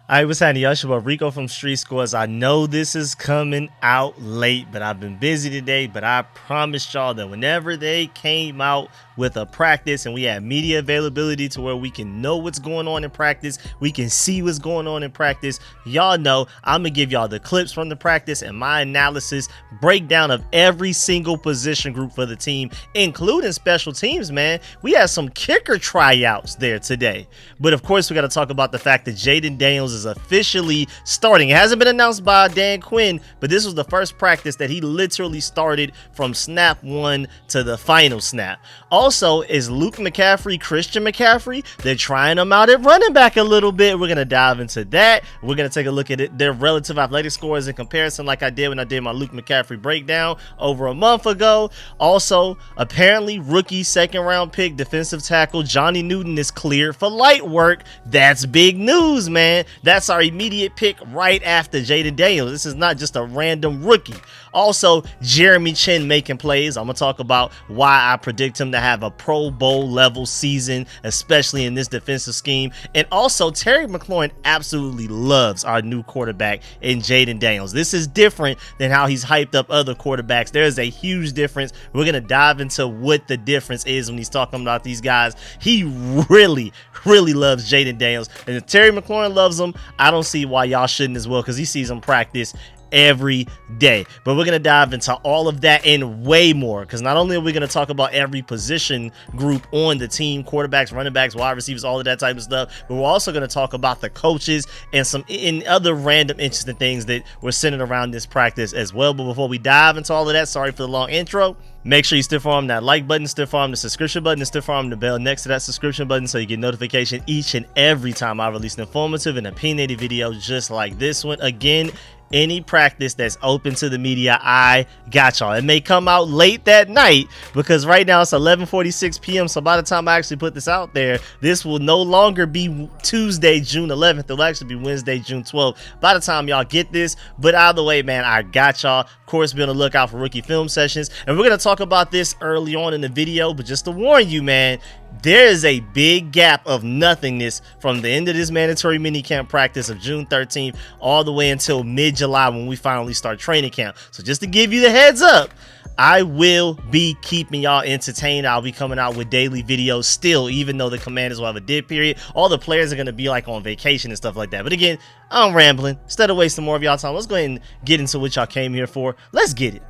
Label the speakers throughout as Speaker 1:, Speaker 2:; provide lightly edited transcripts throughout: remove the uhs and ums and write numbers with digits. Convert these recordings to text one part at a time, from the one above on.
Speaker 1: Alright, what's happening, y'all? It's your boy Rico from RicoScores. I know this is coming out late, but I've been busy today. But I promised y'all that whenever they came out with a practice and we had media availability to where we can know what's going on in practice, we can see what's going on in practice, y'all know I'm gonna give y'all the clips from the practice and my analysis breakdown of every single position group for the team, including special teams. Man, we had some kicker tryouts there today. But of course, we got to talk about the fact that Jayden Daniels is officially starting. It hasn't been announced by Dan Quinn, but this was the first practice that he literally started from snap one to the final snap. Also, is Luke McCaffrey Christian McCaffrey? They're trying him out at running back a little bit. We're going to dive into that. We're going to take a look at their relative athletic scores in comparison, like I did when I did my Luke McCaffrey breakdown over a month ago. Also, apparently rookie second round pick defensive tackle Johnny Newton is cleared for light work. That's big news, man. That's our immediate pick right after Jayden Daniels. This is not just a random rookie. Also, Jeremy Chinn making plays. I'm going to talk about why I predict him to have a Pro Bowl level season, especially in this defensive scheme. And also, Terry McLaurin absolutely loves our new quarterback in Jayden Daniels. This is different than how he's hyped up other quarterbacks. There is a huge difference. We're going to dive into what the difference is when he's talking about these guys. He really loves Jayden Daniels. And if Terry McLaurin loves him, I don't see why y'all shouldn't as well, because he sees him practice every day. But we're going to dive into all of that and way more, because not only are we going to talk about every position group on the team, quarterbacks, running backs, wide receivers, all of that type of stuff, but we're also going to talk about the coaches and some other random interesting things that were centered around this practice as well. But before we dive into all of that, sorry for the long intro, make sure you stiff arm that like button, stiff arm the subscription button, and stiff arm the bell next to that subscription button so you get notification each and every time I release an informative and opinionated video just like this one. Again, any practice that's open to the media, I got y'all. It may come out late that night because right now it's 11:46 p.m. So by the time I actually put this out there, this will no longer be Tuesday, June 11th. It'll actually be Wednesday, June 12th by the time y'all get this. But either way, man, I got y'all. Of course, be on the lookout for rookie film sessions. And we're going to talk about this early on in the video. But just to warn you, man, there is a big gap of nothingness from the end of this mandatory minicamp practice of June 13th all the way until mid-July when we finally start training camp. So just to give you the heads up, I will be keeping y'all entertained. I'll be coming out with daily videos still, even though the Commanders will have a dead period. All the players are going to be like on vacation and stuff like that. But again, I'm rambling. Instead of wasting more of y'all time, let's go ahead and get into what y'all came here for. Let's get it.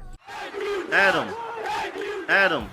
Speaker 1: Adam.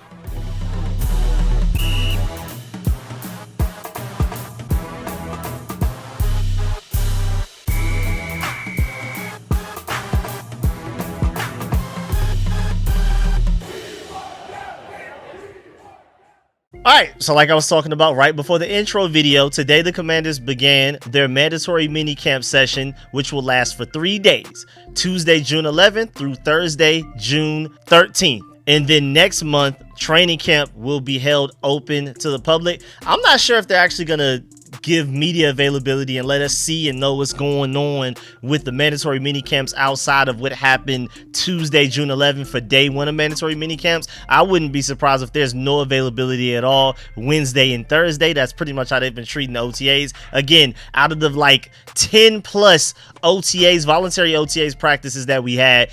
Speaker 1: Alright, so like I was talking about right before the intro video, today the Commanders began their mandatory minicamp session, which will last for 3 days, Tuesday, June 11th through Thursday, June 13th. And then next month, training camp will be held open to the public. I'm not sure if they're actually going to give media availability and let us see and know what's going on with the mandatory mini camps outside of what happened Tuesday, June 11th for day one of mandatory mini camps. I wouldn't be surprised if there's no availability at all Wednesday and Thursday. That's pretty much how they've been treating the OTAs. Again, out of the like 10 plus OTAs, voluntary OTAs practices that we had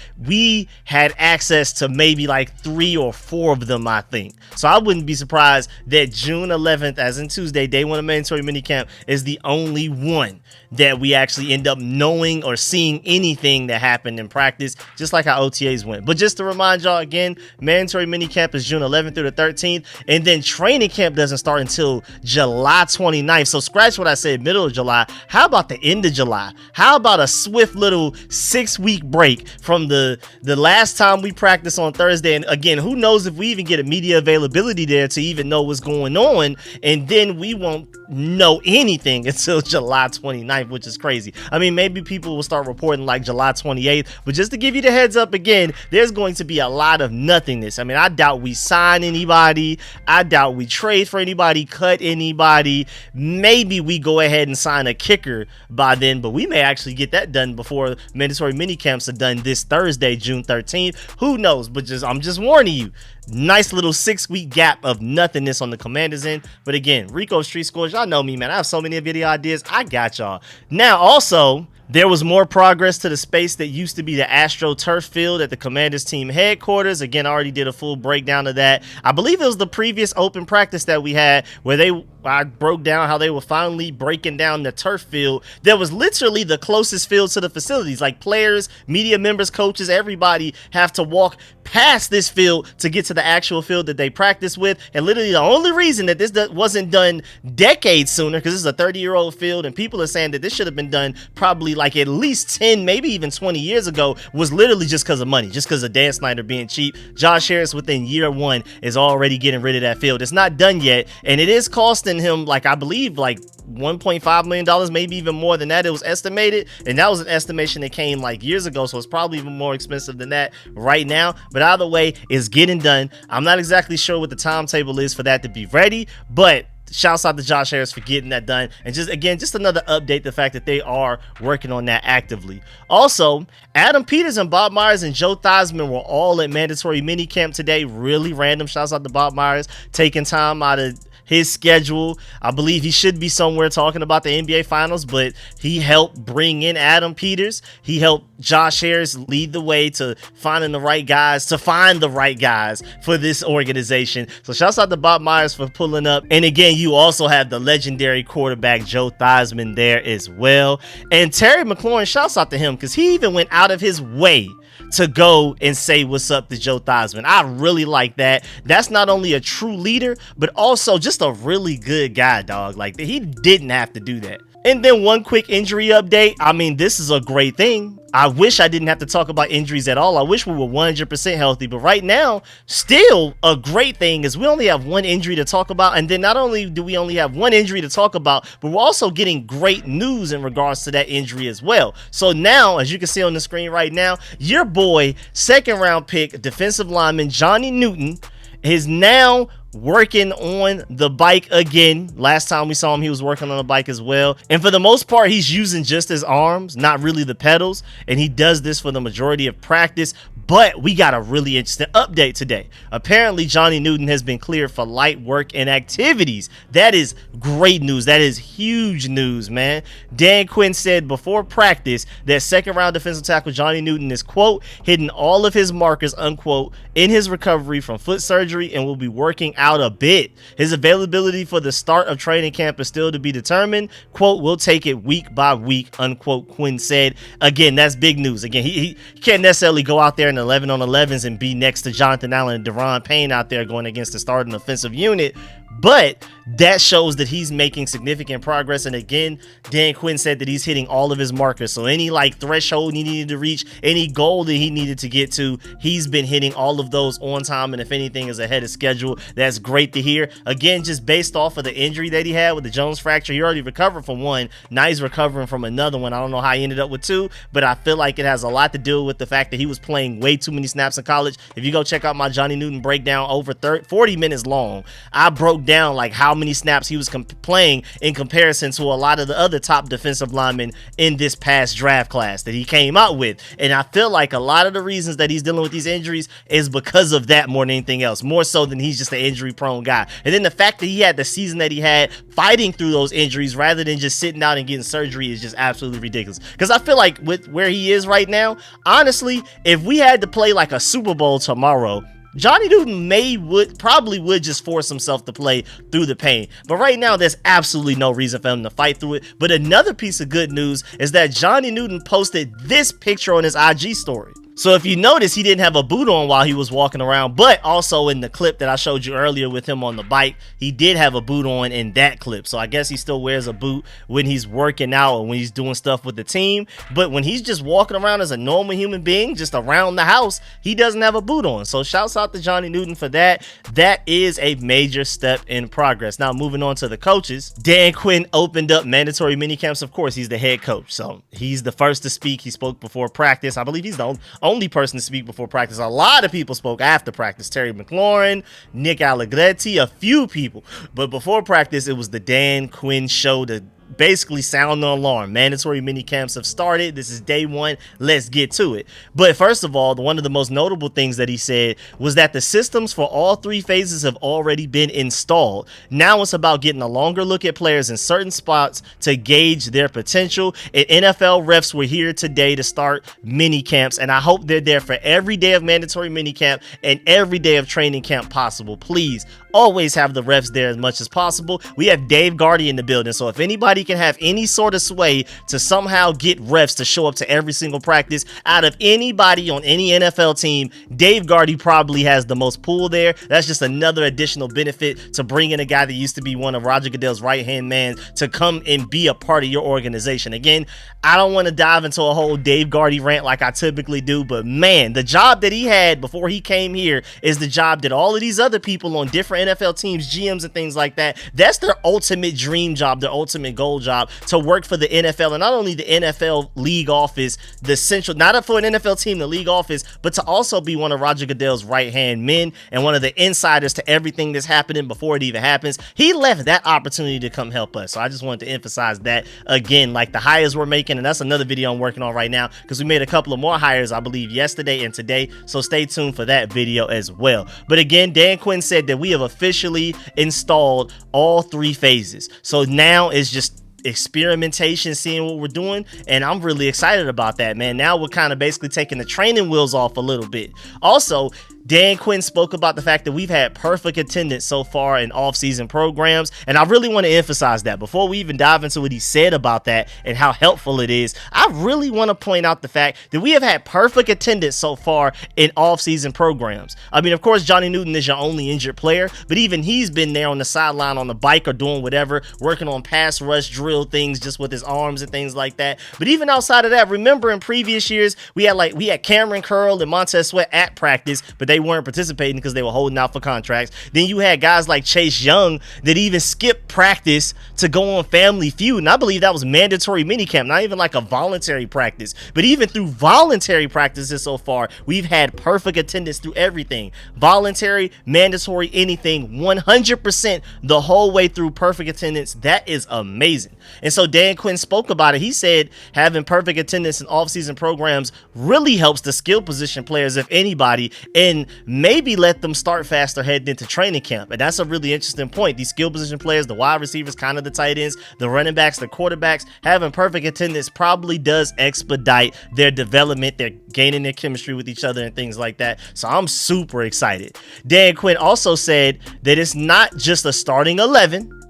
Speaker 1: access to maybe like 3 or 4 of them, I think. So I wouldn't be surprised that June 11th, as in Tuesday, day one of mandatory minicamp, is the only one that we actually end up knowing or seeing anything that happened in practice, just like how OTAs went. But just to remind y'all again, mandatory minicamp is June 11th through the 13th, and then training camp doesn't start until July 29th. So scratch what I said, middle of July. How about the end of July? How about a swift little 6-week break from the last time we practiced on Thursday? And again, who knows if we even get a media availability there to even know what's going on, and then we won't know anything until July 29th, which is crazy. I mean, maybe people will start reporting like July 28th, but just to give you the heads up again, there's going to be a lot of nothingness. I mean, I doubt we sign anybody. I doubt we trade for anybody, cut anybody. Maybe we go ahead and sign a kicker by then, but we may actually get that done before mandatory mini camps are done this Thursday, June 13th. Who knows? But I'm just warning you, Nice little 6-week gap of nothingness on the Commanders end. But again, Rico Street Scores, y'all know me, man. I have so many video ideas. I got y'all. Now, also, there was more progress to the space that used to be the Astro Turf Field at the Commanders team headquarters. Again, I already did a full breakdown of that. I believe it was the previous open practice that we had where I broke down how they were finally breaking down the turf field. That was literally the closest field to the facilities. Like players, media members, coaches, everybody have to walk past this field to get to the actual field that they practice with. And literally the only reason that this wasn't done decades sooner, because this is a 30-year-old field and people are saying that this should have been done probably like at least 10, maybe even 20 years ago, was literally just because of money, just because of Dan Snyder being cheap. Josh Harris within year one is already getting rid of that field. It's not done yet, and it is costing him, like, I believe like $1.5 million, maybe even more than that. It was estimated, and that was an estimation that came like years ago, so it's probably even more expensive than that right now. But either way, it's getting done. I'm not exactly sure what the timetable is for that to be ready, but shouts out to Josh Harris for getting that done. And just another update, the fact that they are working on that actively. Also, Adam Peters and Bob Myers and Joe Theismann were all at mandatory minicamp today. Really random. Shouts out to Bob Myers taking time out of his schedule. I believe he should be somewhere talking about the NBA Finals, but he helped bring in Adam Peters. He helped Josh Harris lead the way to finding the right guys, to find the right guys for this organization. So shouts out to Bob Myers for pulling up. And again, you also have the legendary quarterback Joe Theismann there as well. And Terry McLaurin, shouts out to him because he even went out of his way to go and say what's up to Joe Theismann. I really like that. That's not only a true leader, but also just a really good guy, dog. Like, he didn't have to do that. And then one quick injury update. I mean, this is a great thing. I wish I didn't have to talk about injuries at all. I wish we were 100% healthy, but right now, still a great thing is we only have one injury to talk about. And then not only do we only have one injury to talk about, but we're also getting great news in regards to that injury as well. So now, as you can see on the screen right now, your boy, second round pick, defensive lineman Johnny Newton is now working on the bike again. Last time we saw him, he was working on a bike as well. And for the most part, he's using just his arms, not really the pedals. And he does this for the majority of practice. But we got a really interesting update today. Apparently, Johnny Newton has been cleared for light work and activities. That is great news. That is huge news, man. Dan Quinn said before practice that second round defensive tackle Johnny Newton is, quote, hitting all of his markers, unquote, in his recovery from foot surgery and will be working out a bit. His availability for the start of training camp is still to be determined. Quote, we'll take it week by week, unquote, Quinn said. Again, that's big news. Again, he can't necessarily go out there in 11 on 11s and be next to Jonathan Allen and Deron Payne out there going against the starting offensive unit, but that shows that he's making significant progress. And again, Dan Quinn said that he's hitting all of his markers. So any like threshold he needed to reach, any goal that he needed to get to, he's been hitting all of those on time. And if anything is ahead of schedule, that's great to hear. Again, just based off of the injury that he had with the Jones fracture, he already recovered from one. Now he's recovering from another one. I don't know how he ended up with two, but I feel like it has a lot to do with the fact that he was playing way too many snaps in college. If you go check out my Johnny Newton breakdown, over 40 minutes long, I broke down like how many snaps he was playing in comparison to a lot of the other top defensive linemen in this past draft class that he came out with. And I feel like a lot of the reasons that he's dealing with these injuries is because of that more than anything else, more so than he's just an injury prone guy. And then the fact that he had the season that he had fighting through those injuries rather than just sitting out and getting surgery is just absolutely ridiculous. Because I feel like with where he is right now, honestly, if we had to play like a Super Bowl tomorrow, Johnny Newton probably would just force himself to play through the pain. But right now, there's absolutely no reason for him to fight through it. But another piece of good news is that Johnny Newton posted this picture on his IG story. So if you notice, he didn't have a boot on while he was walking around, but also in the clip that I showed you earlier with him on the bike, he did have a boot on in that clip. So I guess he still wears a boot when he's working out or when he's doing stuff with the team. But when he's just walking around as a normal human being, just around the house, he doesn't have a boot on. So shouts out to Johnny Newton for that. That is a major step in progress. Now moving on to the coaches, Dan Quinn opened up mandatory minicamps. Of course, he's the head coach, so he's the first to speak. He spoke before practice. I believe he's the only person to speak before practice. A lot of people spoke after practice. Terry McLaurin, Nick Allegretti, a few people. But before practice, it was the Dan Quinn show to basically sound the alarm. Mandatory mini camps have started. This is day one. Let's get to it. But first of all, one of the most notable things that he said was that the systems for all 3 phases have already been installed. Now it's about getting a longer look at players in certain spots to gauge their potential. And NFL refs were here today to start mini camps, and I hope they're there for every day of mandatory mini camp and every day of training camp possible. Please always have the refs there as much as possible. We have Dave Gardy in the building, so if anybody can have any sort of sway to somehow get refs to show up to every single practice out of anybody on any NFL team, Dave Gardy probably has the most pull there. That's just another additional benefit to bring in a guy that used to be one of Roger Goodell's right-hand man to come and be a part of your organization. Again, I don't want to dive into a whole Dave Gardy rant like I typically do, but man, the job that he had before he came here is the job that all of these other people on different NFL teams, GMs and things like that, that's their ultimate dream job, their ultimate goal job, to work for the NFL, and not only the NFL league office, the central, not for an NFL team, the league office, but to also be one of Roger Goodell's right-hand men and one of the insiders to everything that's happening before it even happens. He left that opportunity to come help us, so I just wanted to emphasize that again, like the hires we're making, and that's another video I'm working on right now because we made a couple of more hires, I believe, yesterday and today, so stay tuned for that video as well. But again, Dan Quinn said that we have officially installed all 3 phases, so now it's just experimentation, seeing what we're doing, and I'm really excited about that, man. Now we're kind of basically taking the training wheels off a little bit. Also, Dan Quinn spoke about the fact that we've had perfect attendance so far in off-season programs, and I really want to emphasize that before we even dive into what he said about that and how helpful it is. I really want to point out the fact that we have had perfect attendance so far in off-season programs. I mean, of course, Johnny Newton is your only injured player, but even he's been there on the sideline on the bike or doing whatever, working on pass rush drill things just with his arms and things like that. But even outside of that, remember in previous years, we had Cameron Curl and Montez Sweat at practice, but they weren't participating because they were holding out for contracts. Then you had guys like Chase Young that even skipped practice to go on Family Feud, and I believe that was mandatory minicamp, not even like a voluntary practice. But even through voluntary practices so far, we've had perfect attendance through everything. Voluntary, mandatory, anything, 100% the whole way through, perfect attendance. That is amazing. And so Dan Quinn spoke about it. He said having perfect attendance in off-season programs really helps the skill position players, if anybody, and maybe let them start faster heading into training camp. And that's a really interesting point. These skill position players, the wide receivers, kind of the tight ends, the running backs, the quarterbacks, having perfect attendance probably does expedite their development. They're gaining their chemistry with each other and things like that. So I'm super excited. Dan Quinn also said that it's not just a starting 11.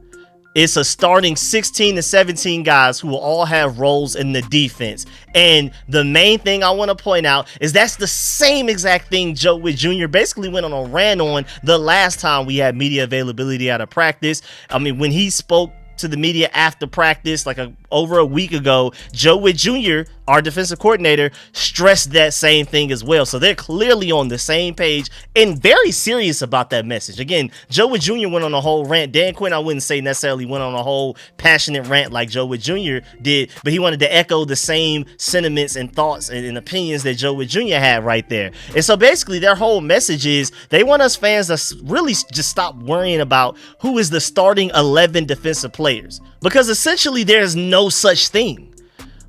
Speaker 1: It's a starting 16 to 17 guys who will all have roles in the defense. And the main thing I want to point out is that's the same exact thing Joe Witt Jr. basically went on a rant on the last time we had media availability out of practice. I mean, when he spoke to the media after practice like over a week ago, Joe Witt Jr., our defensive coordinator, stressed that same thing as well. So they're clearly on the same page and very serious about that message. Again, Joe Witt Jr. went on a whole rant. Dan Quinn, I wouldn't say necessarily went on a whole passionate rant like Joe Witt Jr. did, but he wanted to echo the same sentiments and thoughts and opinions that Joe Witt Jr. had right there. And so basically their whole message is they want us fans to really just stop worrying about who is the starting 11 defensive players, because essentially there's no such thing.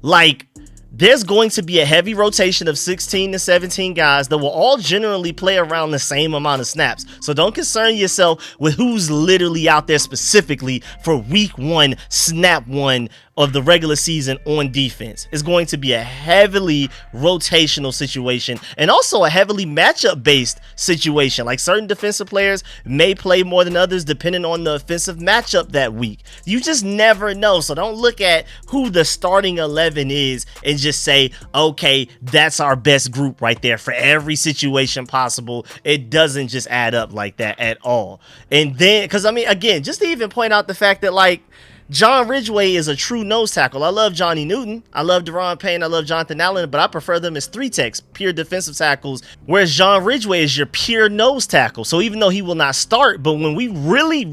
Speaker 1: Like, there's going to be a heavy rotation of 16 to 17 guys that will all generally play around the same amount of snaps. So don't concern yourself with who's literally out there specifically for week 1, snap 1 of the regular season on defense. It's going to be a heavily rotational situation and also a heavily matchup based situation. Like, certain defensive players may play more than others depending on the offensive matchup that week. You just never know. So don't look at who the starting 11 is and just say, okay, that's our best group right there for every situation possible. It doesn't just add up like that at all. And then, because I mean, again, just to even point out the fact that, like, John Ridgway is a true nose tackle. I love Johnny Newton. I love Deron Payne. I love Jonathan Allen, but I prefer them as 3-techs, pure defensive tackles, whereas John Ridgway is your pure nose tackle. So even though he will not start, but when we really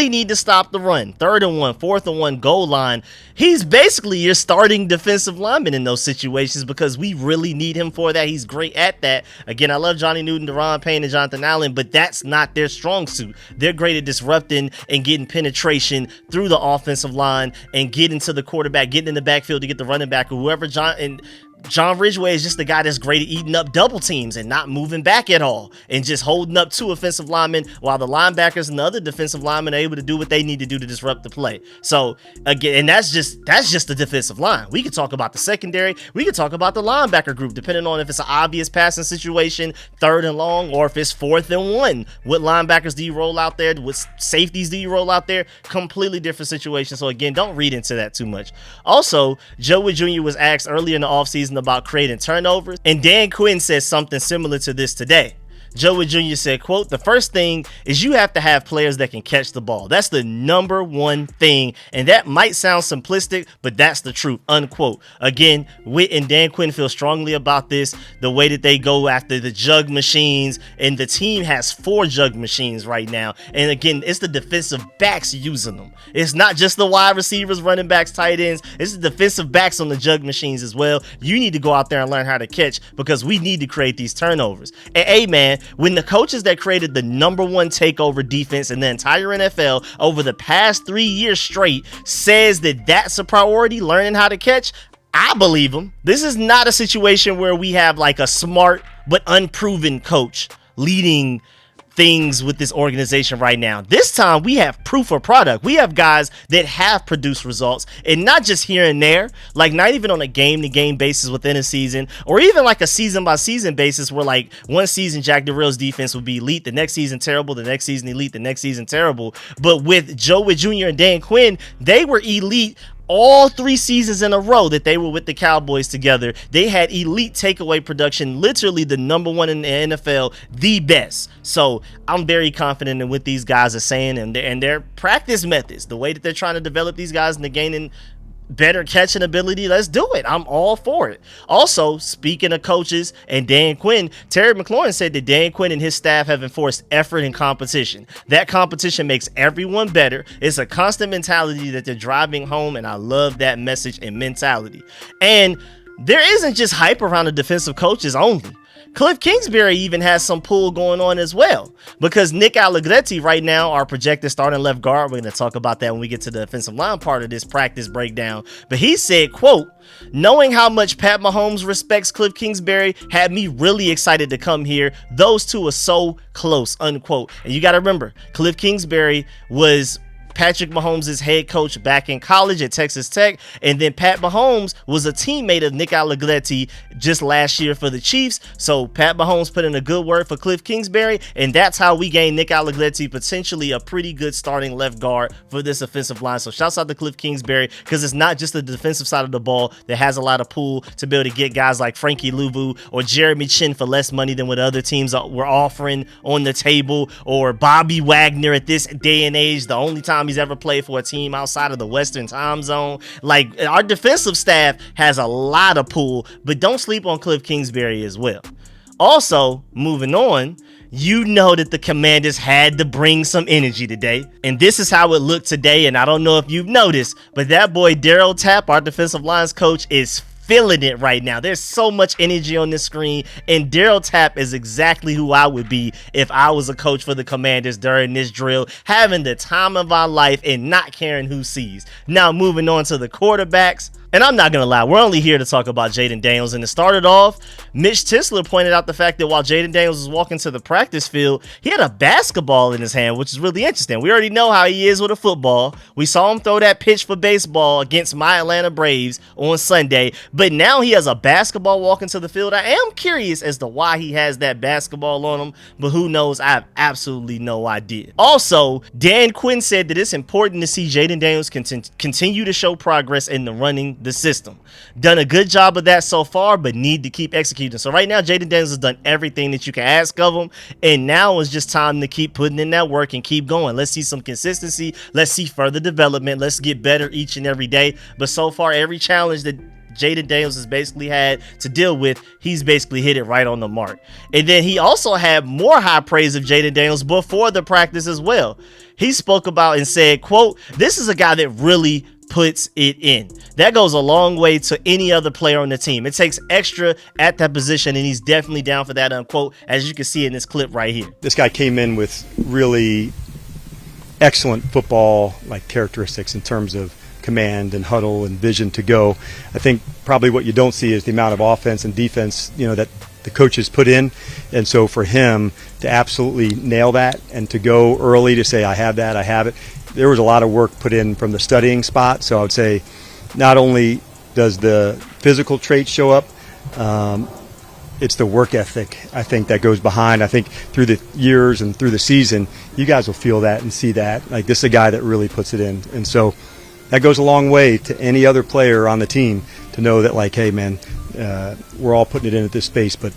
Speaker 1: need to stop the run, 3rd and 1, 4th and 1 goal line, he's basically your starting defensive lineman in those situations because we really need him for that. He's great at that. Again, I love Johnny Newton, Deron Payne, and Jonathan Allen, but that's not their strong suit. They're great at disrupting and getting penetration through the offensive line and get into the quarterback, getting in the backfield to get the running back or whoever. John Ridgeway is just the guy that's great at eating up double teams and not moving back at all and just holding up two offensive linemen while the linebackers and the other defensive linemen are able to do what they need to do to disrupt the play. So again, and that's just the defensive line. We could talk about the secondary. We could talk about the linebacker group, depending on if it's an obvious passing situation, 3rd and long, or if it's 4th and 1. What linebackers do you roll out there? What safeties do you roll out there? Completely different situation. So again, don't read into that too much. Also, Joe Wood Jr. was asked earlier in the offseason about creating turnovers, and Dan Quinn said something similar to this today. Joe Wood Jr. said, quote, "The first thing is you have to have players that can catch the ball. That's the number one thing. And that might sound simplistic, but that's the truth," unquote. Again, Witt and Dan Quinn feel strongly about this, the way that they go after the jug machines, and the team has 4 jug machines right now. And again, it's the defensive backs using them. It's not just the wide receivers, running backs, tight ends. It's the defensive backs on the jug machines as well. You need to go out there and learn how to catch, because we need to create these turnovers. And hey, man, when the coaches that created the number 1 takeover defense in the entire NFL over the past 3 years straight says that that's a priority, learning how to catch, I believe them. This is not a situation where we have like a smart but unproven coach leading things with this organization right now. This time we have proof of product. We have guys that have produced results, and not just here and there, like not even on a game-to-game basis within a season, or even like a season-by-season basis where like one season Jack Darrell's defense would be elite, the next season terrible, the next season elite, the next season terrible. But with Joe Wood Jr. and Dan Quinn, they were elite all 3 seasons in a row that they were with the Cowboys together. They had elite takeaway production, literally the number 1 in the NFL, the best. So I'm very confident in what these guys are saying and their practice methods, the way that they're trying to develop these guys into gaining better catching ability. Let's do it. I'm all for it. Also, speaking of coaches and Dan Quinn, Terry McLaurin said that Dan Quinn and his staff have enforced effort and competition. That competition makes everyone better. It's a constant mentality that they're driving home, and I love that message and mentality. And there isn't just hype around the defensive coaches only. Cliff Kingsbury even has some pull going on as well, because Nick Allegretti right now, our projected starting left guard, we're going to talk about that when we get to the defensive line part of this practice breakdown, but he said, quote, "Knowing how much Pat Mahomes respects Cliff Kingsbury had me really excited to come here. Those two are so close," unquote. And you got to remember, Cliff Kingsbury was Patrick Mahomes' head coach back in college at Texas Tech, and then Pat Mahomes was a teammate of Nick Allegretti just last year for the Chiefs. So Pat Mahomes put in a good word for Cliff Kingsbury, and that's how we gained Nick Allegretti, potentially a pretty good starting left guard for this offensive line. So shouts out to Cliff Kingsbury, because it's not just the defensive side of the ball that has a lot of pull to be able to get guys like Frankie Louvu or Jeremy Chinn for less money than what other teams were offering on the table, or Bobby Wagner at this day and age, the only time he's ever played for a team outside of the Western time zone. Like, our defensive staff has a lot of pull, but don't sleep on Cliff Kingsbury as well. Also, moving on, you know that the Commanders had to bring some energy today, and this is how it looked today. And I don't know if you've noticed, but that boy Daryl Tapp, our defensive lines coach, is feeling it right now. There's so much energy on this screen, and Daryl Tapp is exactly who I would be if I was a coach for the Commanders during this drill, having the time of our life and not caring who sees. Now, moving on to the quarterbacks. And I'm not going to lie, we're only here to talk about Jayden Daniels. And to start it off, Mitch Tisler pointed out the fact that while Jayden Daniels was walking to the practice field, he had a basketball in his hand, which is really interesting. We already know how he is with a football. We saw him throw that pitch for baseball against my Atlanta Braves on Sunday, but now he has a basketball walking to the field. I am curious as to why he has that basketball on him, but who knows? I have absolutely no idea. Also, Dan Quinn said that it's important to see Jayden Daniels continue to show progress in the running the system. Done a good job of that so far, but need to keep executing. So right now, Jayden Daniels has done everything that you can ask of him, and now it's just time to keep putting in that work and keep going. Let's see some consistency. Let's see further development. Let's get better each and every day. But so far, every challenge that Jayden Daniels has basically had to deal with, he's basically hit it right on the mark. And then he also had more high praise of Jayden Daniels before the practice as well. He spoke about and said, quote, "This is a guy that really puts it in." That goes a long way to any other player on the team. It takes extra at that position, and he's definitely down for that, unquote, as you can see in this clip right here.
Speaker 2: This guy came in with really excellent football like characteristics in terms of command and huddle and vision to go. I think probably what you don't see is the amount of offense and defense, that the coaches put in. And so for him to absolutely nail that and to go early to say, I have that, I have it, there was a lot of work put in from the studying spot. So I would say not only does the physical trait show up, it's the work ethic, I think, that goes behind. I think through the years and through the season, you guys will feel that and see that. Like, this is a guy that really puts it in. And so that goes a long way to any other player on the team to know that, like, hey, man, we're all putting it in at this space. But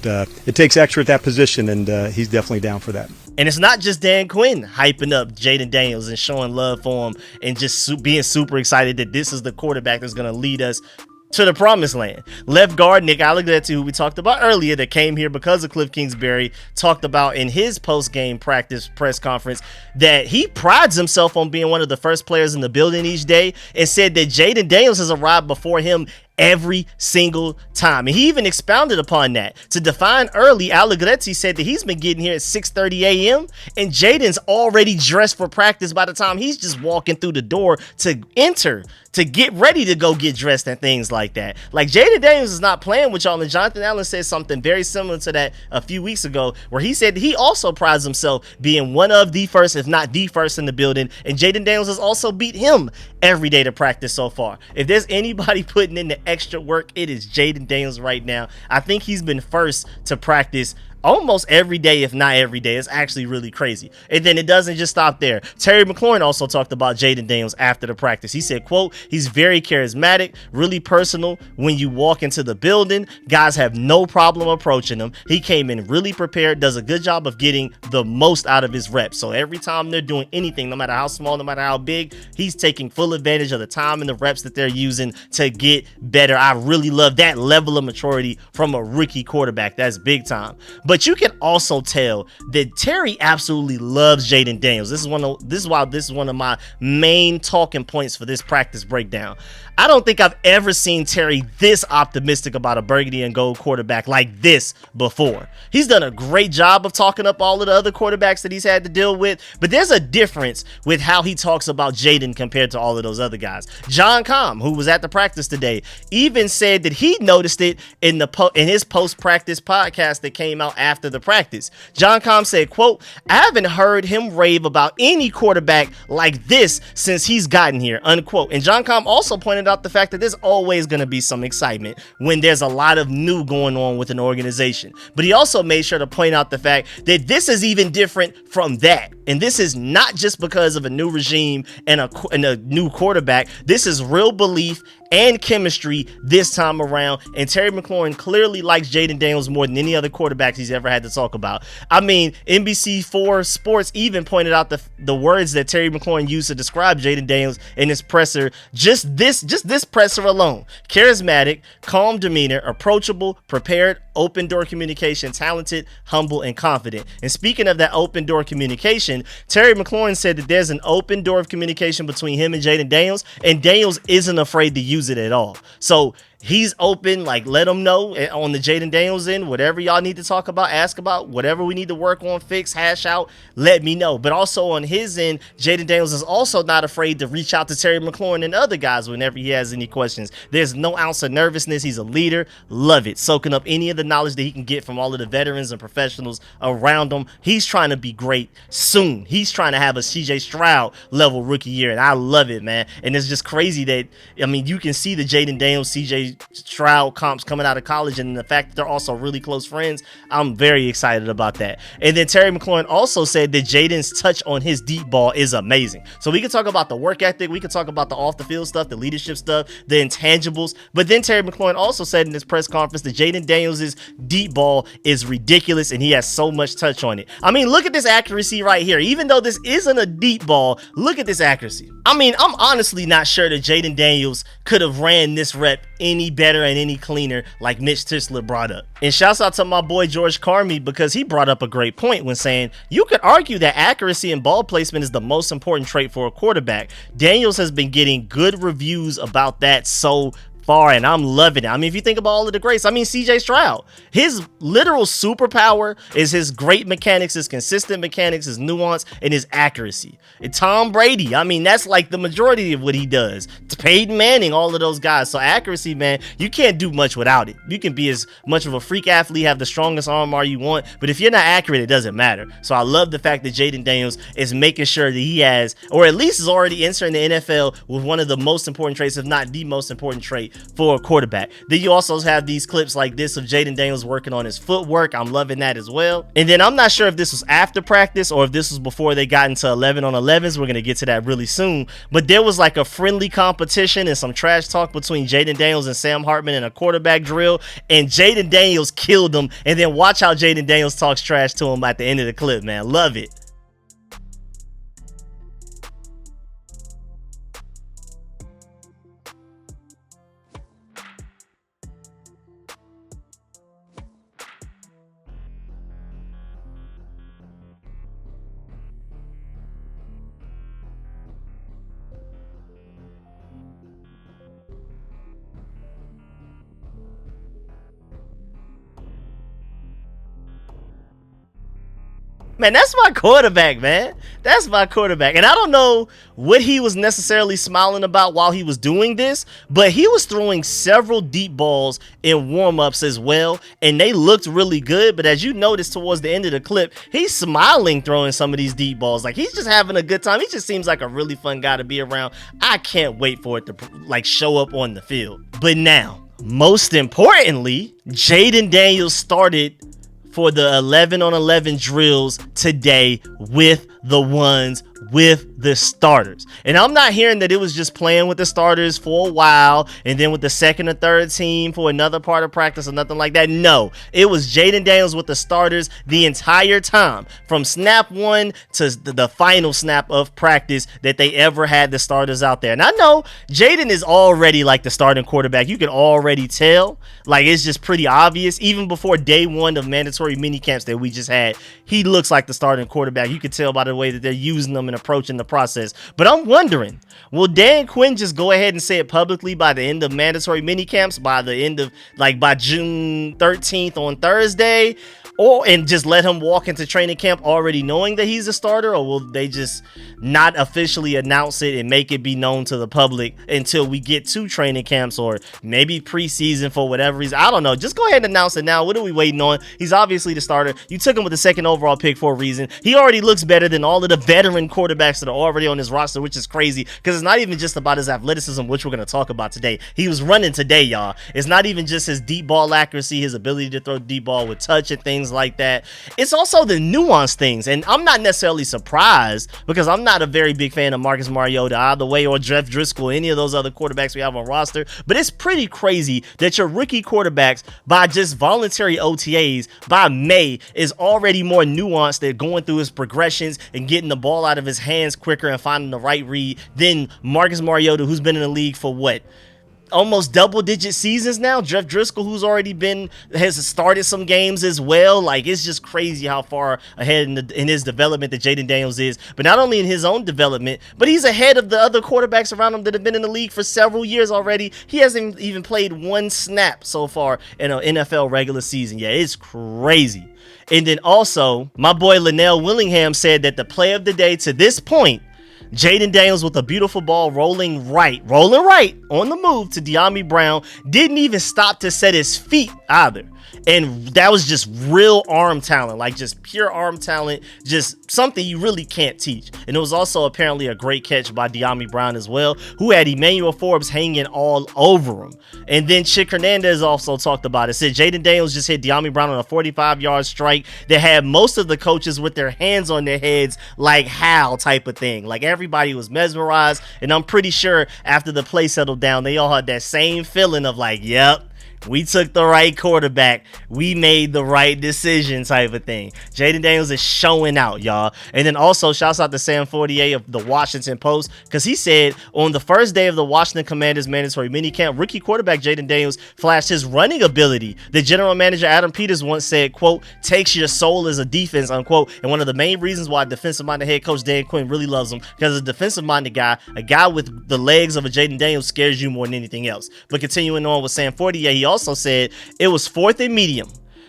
Speaker 2: it takes extra at that position, and he's definitely down for that.
Speaker 1: And it's not just Dan Quinn hyping up Jayden Daniels and showing love for him and just being super excited that this is the quarterback that's going to lead us to the promised land. Left guard Nick Allegretti, who we talked about earlier, that came here because of Cliff Kingsbury, talked about in his post-game practice press conference that he prides himself on being one of the first players in the building each day, and said that Jayden Daniels has arrived before him every single time. And he even expounded upon that. To define early, Allegretti said that he's been getting here at 6:30 a.m. and Jayden's already dressed for practice by the time he's just walking through the door to enter, to get ready to go get dressed and things like that. Like, Jayden Daniels is not playing with y'all. And Jonathan Allen said something very similar to that a few weeks ago, where he said that he also prides himself being one of the first, if not the first, in the building. And Jayden Daniels has also beat him every day to practice so far. If there's anybody putting in the extra work, it is Jayden Daniels right now. I think he's been first to practice almost every day, if not every day. It's actually really crazy. And then it doesn't just stop there. Terry McLaurin also talked about Jayden Daniels after the practice. He said, quote, he's very charismatic, really personal. When you walk into the building, guys have no problem approaching him. He came in really prepared, does a good job of getting the most out of his reps. So every time they're doing anything, no matter how small, no matter how big, he's taking full advantage of the time and the reps that they're using to get better. I really love that level of maturity from a rookie quarterback. That's big time. But you can also tell that Terry absolutely loves Jayden Daniels. This is why this is one of my main talking points for this practice breakdown. I don't think I've ever seen Terry this optimistic about a burgundy and gold quarterback like this before. He's done a great job of talking up all of the other quarterbacks that he's had to deal with, but there's a difference with how he talks about Jayden compared to all of those other guys. John Com, who was at the practice today, even said that he noticed it in his post-practice podcast that came out after the practice. John Com said, quote, I haven't heard him rave about any quarterback like this since he's gotten here, unquote. And John Com also pointed out the fact that there's always going to be some excitement when there's a lot of new going on with an organization. But he also made sure to point out the fact that this is even different from that. And this is not just because of a new regime and a new quarterback. This is real belief and chemistry this time around. And Terry McLaurin clearly likes Jayden Daniels more than any other quarterbacks he's ever had to talk about. I mean, NBC4 Sports even pointed out the words that Terry McLaurin used to describe Jayden Daniels in his presser. Just this presser alone: charismatic, calm demeanor, approachable, prepared, open door communication, talented, humble, and confident. And speaking of that open door communication, Terry McLaurin said that there's an open door of communication between him and Jayden Daniels, and Daniels isn't afraid to use it at all. So he's open, like, let him know on the Jayden Daniels end, whatever y'all need to talk about, ask about, whatever we need to work on, fix, hash out, let me know. But also on his end, Jayden Daniels is also not afraid to reach out to Terry McLaurin and other guys whenever he has any questions. There's no ounce of nervousness. He's a leader. Love it. Soaking up any of the knowledge that he can get from all of the veterans and professionals around him. He's trying to be great soon. He's trying to have a CJ Stroud level rookie year, and I love it, man. And it's just crazy that, I mean, you can see the Jayden Daniels, CJ Stroud comps coming out of college, and the fact that they're also really close friends, I'm very excited about that. And then Terry McLaurin also said that Jayden's touch on his deep ball is amazing. So we can talk about the work ethic, we can talk about the off the field stuff, the leadership stuff, the intangibles, but then Terry McLaurin also said in his press conference that Jayden Daniels' deep ball is ridiculous and he has so much touch on it. I mean, look at this accuracy right here. Even though this isn't a deep ball, look at this accuracy. I mean, I'm honestly not sure that Jayden Daniels could have ran this rep any better and any cleaner like Mitch Tischler brought up. And shouts out to my boy George Carmi, because he brought up a great point when saying you could argue that accuracy and ball placement is the most important trait for a quarterback. Daniels has been getting good reviews about that so far, and I'm loving it. I mean, if you think about all of the greats, I mean, CJ Stroud, his literal superpower is his great mechanics, his consistent mechanics, his nuance, and his accuracy. And Tom Brady, I mean, that's like the majority of what he does. Peyton Manning, all of those guys. So accuracy, man, you can't do much without it. You can be as much of a freak athlete, have the strongest arm you want, but if you're not accurate, it doesn't matter. So I love the fact that Jayden Daniels is making sure that he has, or at least is already entering the NFL with one of the most important traits, if not the most important trait for a quarterback. Then you also have these clips like this of Jayden Daniels working on his footwork. I'm loving that as well. And then I'm not sure if this was after practice or if this was before they got into 11 on 11s. We're going to get to that really soon. But there was like a friendly competition and some trash talk between Jayden Daniels and Sam Hartman in a quarterback drill. And Jayden Daniels killed him. And then watch how Jayden Daniels talks trash to him at the end of the clip, man. Love it. Man, that's my quarterback, man. That's my quarterback. And I don't know what he was necessarily smiling about while he was doing this, but he was throwing several deep balls in warm-ups as well, and they looked really good. But as you notice towards the end of the clip, he's smiling throwing some of these deep balls. Like, he's just having a good time. He just seems like a really fun guy to be around. I can't wait for it to, like, show up on the field. But now, most importantly, Jayden Daniels started for the 11 on 11 drills today with the ones with the starters. And I'm not hearing that it was just playing with the starters for a while and then with the second or third team for another part of practice or nothing like that. No, it was Jayden Daniels with the starters the entire time, from snap one to the final snap of practice that they ever had the starters out there. And I know Jayden is already like the starting quarterback. You can already tell. Like, it's just pretty obvious. Even before day one of mandatory mini camps that we just had, he looks like the starting quarterback. You can tell by the way that they're using them and approaching the process. But I'm wondering, will Dan Quinn just go ahead and say it publicly by the end of mandatory mini camps, by the end of, like, by June 13th on Thursday, and just let him walk into training camp already knowing that he's a starter? Or will they just not officially announce it and make it be known to the public until we get to training camps or maybe preseason for whatever reason? I don't know. Just go ahead and announce it now. What are we waiting on? He's obviously the starter. You took him with the second overall pick for a reason. He already looks better than all of the veteran quarterbacks that are already on his roster, which is crazy because it's not even just about his athleticism, which we're going to talk about today. He was running today, y'all. It's not even just his deep ball accuracy, his ability to throw deep ball with touch and things like that. It's also the nuanced things. And I'm not necessarily surprised because I'm not a very big fan of Marcus Mariota either way, or Jeff Driscoll, any of those other quarterbacks we have on roster. But it's pretty crazy that your rookie quarterbacks, by just voluntary OTAs, by May, is already more nuanced. They're going through his progressions and getting the ball out of his hands quicker and finding the right read than Marcus Mariota, who's been in the league for what? Almost double-digit seasons now. Jeff Driscoll, who's already has started some games as well. Like, it's just crazy how far ahead in his development that Jayden Daniels is. But not only in his own development, but he's ahead of the other quarterbacks around him that have been in the league for several years already. He hasn't even played one snap so far in an NFL regular season. Yeah, it's crazy. And then also, my boy Linnell Willingham said that the play of the day to this point, Jayden Daniels with a beautiful ball rolling right on the move to De'Ami Brown, didn't even stop to set his feet either. And that was just real arm talent, like just pure arm talent, just something you really can't teach. And it was also apparently a great catch by De'Ami Brown as well, who had Emmanuel Forbes hanging all over him. And then Chick Hernandez also talked about it, said Jayden Daniels just hit De'Ami Brown on a 45-yard strike that had most of the coaches with their hands on their heads, like how type of thing. Like, everybody was mesmerized, and I'm pretty sure after the play settled down, they all had that same feeling of like, yep, We took the right quarterback. We made the right decision type of thing. Jaden Daniels is showing out, y'all. And then also, shouts out to Sam Fortier of the Washington Post, because he said on the first day of the Washington Commanders mandatory minicamp, rookie quarterback Jaden Daniels flashed his running ability. The general manager Adam Peters once said, quote, takes your soul as a defense, unquote. And one of the main reasons why defensive-minded head coach Dan Quinn really loves him, because as a defensive-minded guy, a guy with the legs of a Jaden Daniels scares you more than anything else. But continuing on with Sam Fortier, he also said it was 4th and medium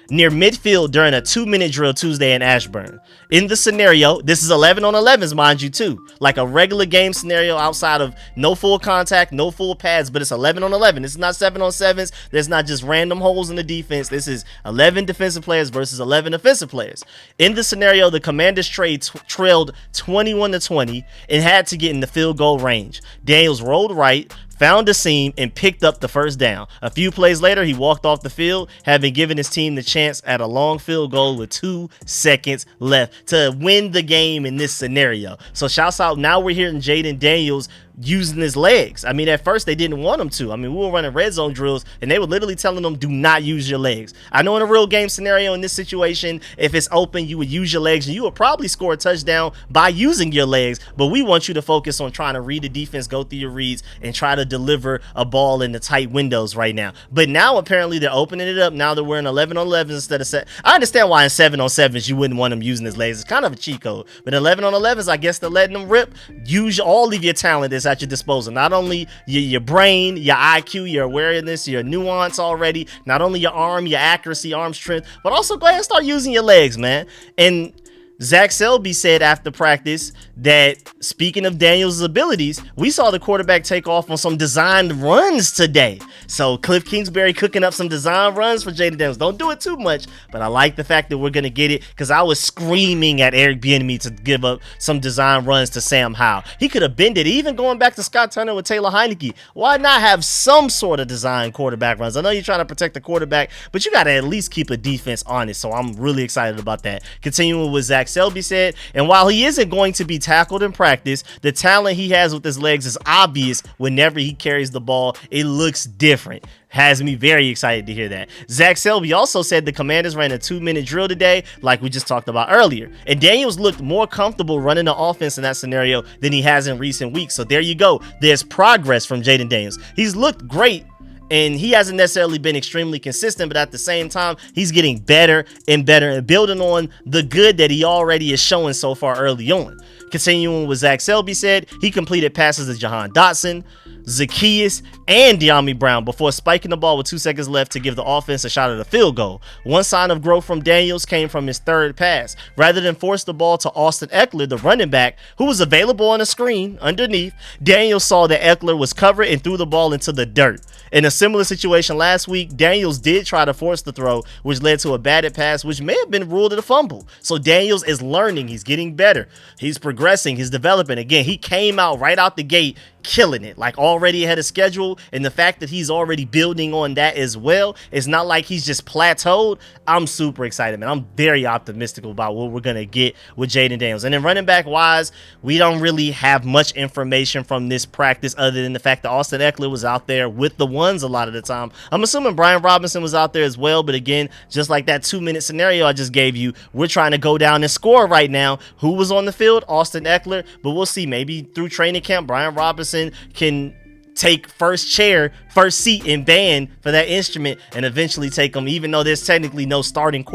Speaker 1: near midfield during a 2-minute drill Tuesday in Ashburn. In the scenario, this is 11 on 11s, mind you, too. Like a regular game scenario outside of no full contact, no full pads, but it's 11 on 11. This is not 7 on 7s. There's not just random holes in the defense. This is 11 defensive players versus 11 offensive players. In the scenario, the Commanders trailed 21-20 and had to get in the field goal range. Daniels rolled right, found a seam, and picked up the first down. A few plays later, he walked off the field, having given his team the chance at a long field goal with 2 seconds left to win the game in this scenario. So shouts out, now we're hearing Jaden Daniels using his legs. I mean, at first they didn't want him to. I mean, we were running red zone drills and they were literally telling them, do not use your legs. I know in a real game scenario, in this situation, if it's open, you would use your legs and you would probably score a touchdown by using your legs, but we want you to focus on trying to read the defense, go through your reads, and try to deliver a ball in the tight windows right now. But now apparently they're opening it up now that we're in 11 on 11 instead of set. I understand why in 7 on 7s you wouldn't want him using his legs. It's kind of a cheat code. But 11 on 11s, I guess they're letting them rip. Use all of your talent that's at your disposal. Not only your brain, your IQ, your awareness, your nuance already, not only your arm, your accuracy, arm strength, but also go ahead and start using your legs, man. And Zach Selby said after practice that, speaking of Daniels' abilities, we saw the quarterback take off on some designed runs today. So Cliff Kingsbury cooking up some design runs for Jaden Daniels. Don't do it too much, but I like the fact that we're going to get it, because I was screaming at Eric Bieniemy to give up some design runs to Sam Howell. He could have been it. Even going back to Scott Turner with Taylor Heineke, why not have some sort of design quarterback runs? I know you're trying to protect the quarterback, but you got to at least keep a defense honest. So I'm really excited about that. Continuing with Zach Selby said, and while he isn't going to be tackled in practice, the talent he has with his legs is obvious whenever he carries the ball. It looks different. Has me very excited to hear that. Zach Selby also said the Commanders ran a 2-minute drill today, like we just talked about earlier. And Daniels looked more comfortable running the offense in that scenario than he has in recent weeks. So there you go. There's progress from Jaden Daniels. He's looked great, and he hasn't necessarily been extremely consistent, but at the same time, he's getting better and better and building on the good that he already is showing so far early on. Continuing with Zach Selby said, he completed passes to Jahan Dotson, Zacchaeus, and De'Ami Brown before spiking the ball with 2 seconds left to give the offense a shot at a field goal. One sign of growth from Daniels came from his third pass. Rather than force the ball to Austin Eckler, the running back, who was available on the screen underneath, Daniels saw that Eckler was covered and threw the ball into the dirt. In a similar situation last week, Daniels did try to force the throw, which led to a batted pass, which may have been ruled a fumble. So Daniels is learning. He's getting better. He's progressing. He's developing. Again, he came out right out the gate killing it, like already ahead of schedule, and the fact that he's already building on that as well, it's not like he's just plateaued. I'm super excited, man. I'm very optimistic about what we're gonna get with Jaden Daniels. And then running back wise, we don't really have much information from this practice other than the fact that Austin Eckler was out there with the ones a lot of the time. I'm assuming Brian Robinson was out there as well, but again, just like that 2-minute scenario I just gave you, we're trying to go down and score right now. Who was on the field? Austin Eckler, but we'll see. Maybe through training camp, Brian Robinson can take first seat in band for that instrument and eventually take them, even though there's technically no starting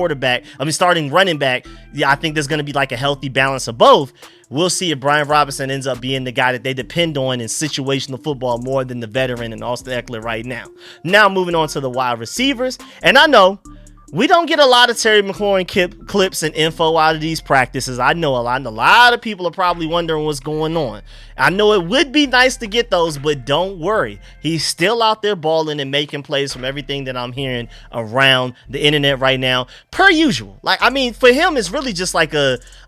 Speaker 1: running back. Yeah, I think there's going to be like a healthy balance of both. We'll see if Brian Robinson ends up being the guy that they depend on in situational football more than the veteran and Austin Eckler right now. Now moving on to the wide receivers. And I know we don't get a lot of Terry McLaurin clips and info out of these practices. I know a lot of people are probably wondering what's going on. I know it would be nice to get those, but don't worry. He's still out there balling and making plays from everything that I'm hearing around the internet right now, per usual. Like, I mean, for him, it's really just like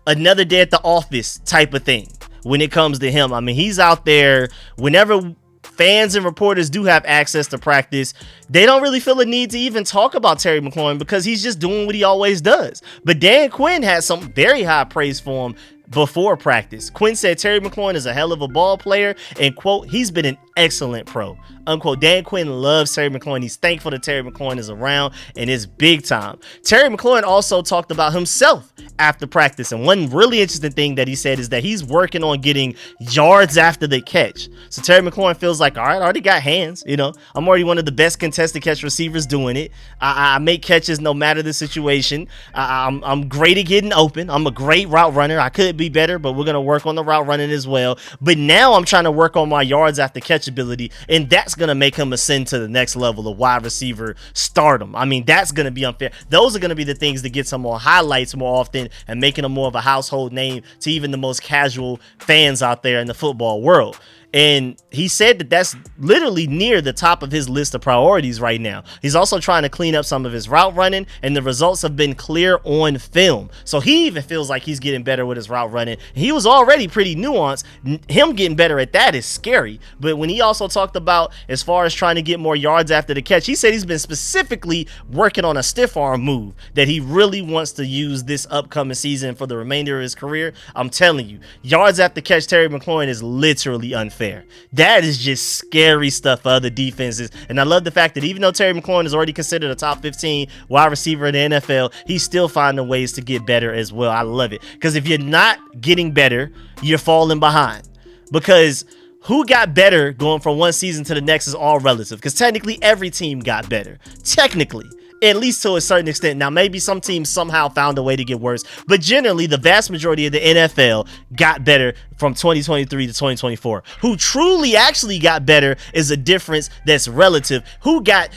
Speaker 1: another day at the office type of thing when it comes to him. I mean, he's out there whenever fans and reporters do have access to practice. They don't really feel a need to even talk about Terry McLaurin because he's just doing what he always does. But Dan Quinn has some very high praise for him before practice. Quinn said Terry McLaurin is a hell of a ball player and, quote, he's been an excellent pro, unquote. Dan Quinn loves Terry McLaurin. He's thankful that Terry McLaurin is around and it's big time. Terry McLaurin also talked about himself after practice, and one really interesting thing that he said is that he's working on getting yards after the catch. So Terry McLaurin feels like, all right, I already got hands, I'm already one of the best contested catch receivers doing it. I make catches no matter the situation. I'm great at getting open. I'm a great route runner. I could be better, but we're going to work on the route running as well. But now I'm trying to work on my yards after catch ability, and that's going to make him ascend to the next level of wide receiver stardom. I mean, that's going to be unfair. Those are going to be the things that get some more highlights more often and making him more of a household name to even the most casual fans out there in the football world. And he said that that's literally near the top of his list of priorities right now. He's also trying to clean up some of his route running, and the results have been clear on film. So he even feels like he's getting better with his route running. He was already pretty nuanced. Him getting better at that is scary. But when he also talked about as far as trying to get more yards after the catch, he said he's been specifically working on a stiff arm move that he really wants to use this upcoming season for the remainder of his career. I'm telling you, yards after catch Terry McLaurin is literally unfair. That is just scary stuff for other defenses. And I love the fact that even though Terry McLaurin is already considered a top 15 wide receiver in the NFL, he's still finding ways to get better as well. I love it. Because if you're not getting better, you're falling behind. Because who got better going from one season to the next is all relative. Because technically every team got better. Technically. At least to a certain extent. Now, maybe some teams somehow found a way to get worse, but generally, the vast majority of the NFL got better from 2023 to 2024. Who truly actually got better is a difference that's relative. Who got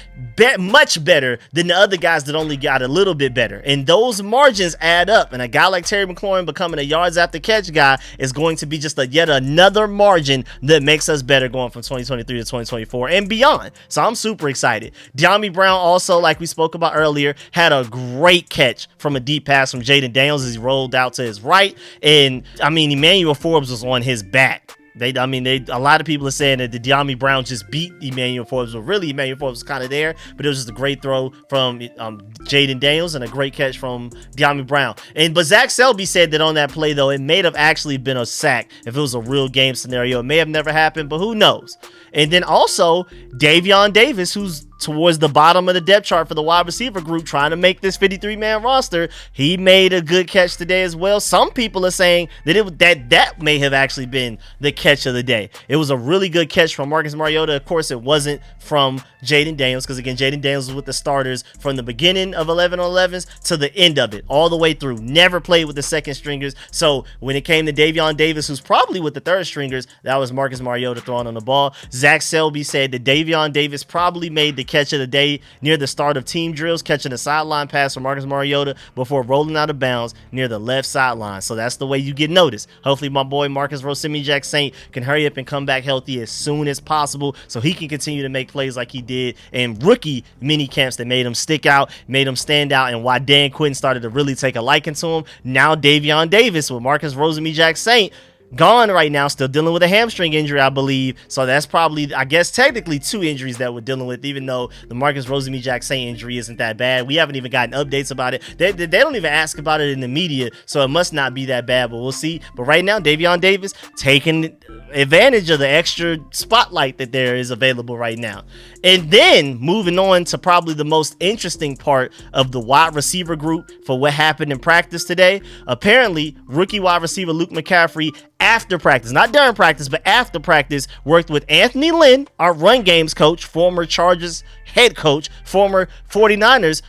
Speaker 1: much better than the other guys that only got a little bit better. And those margins add up. And a guy like Terry McLaurin becoming a yards after catch guy is going to be just yet another margin that makes us better going from 2023 to 2024 and beyond. So I'm super excited. De'Ami Brown also, like we spoke about earlier, had a great catch from a deep pass from Jaden Daniels as he rolled out to his right. And I mean, Emmanuel Forbes was on his back. A lot of people are saying that the De'Ami Brown just beat Emmanuel Forbes, but really Emmanuel Forbes was kind of there, but it was just a great throw from Jaden Daniels and a great catch from De'Ami Brown. But Zach Selby said that on that play, though, it may have actually been a sack if it was a real game scenario. It may have never happened, but who knows? And then also Davion Davis, who's towards the bottom of the depth chart for the wide receiver group, trying to make this 53-man roster. He made a good catch today as well. Some people are saying that that may have actually been the catch of the day. It was a really good catch from Marcus Mariota. Of course, it wasn't from Jaden Daniels, because again, Jaden Daniels was with the starters from the beginning of 11-on-11s to the end of it, all the way through. Never played with the second stringers. So when it came to Davion Davis, who's probably with the third stringers, that was Marcus Mariota throwing on the ball. Zach Selby said that Davion Davis probably made the catch of the day near the start of team drills, catching a sideline pass from Marcus Mariota before rolling out of bounds near the left sideline. So that's the way you get noticed. Hopefully my boy Marcus Rosemy-Jacksaint can hurry up and come back healthy as soon as possible so he can continue to make plays like he did in rookie mini camps that made him stick out, made him stand out, and why Dan Quinn started to really take a liking to him. Now Davion Davis with Marcus Rosemy-Jacksaint gone right now, still dealing with a hamstring injury, I believe. So that's probably, I guess, technically two injuries that we're dealing with, even though the Marcus Rosemy-Jacksaint injury isn't that bad. We haven't even gotten updates about it. They don't even ask about it in the media, so it must not be that bad, but we'll see. But right now, Davion Davis taking advantage of the extra spotlight that there is available right now. And then moving on to probably the most interesting part of the wide receiver group for what happened in practice today. Apparently, rookie wide receiver Luke McCaffrey, after practice, not during practice, but after practice, worked with Anthony Lynn, our run games coach, former Chargers head coach, former 49ers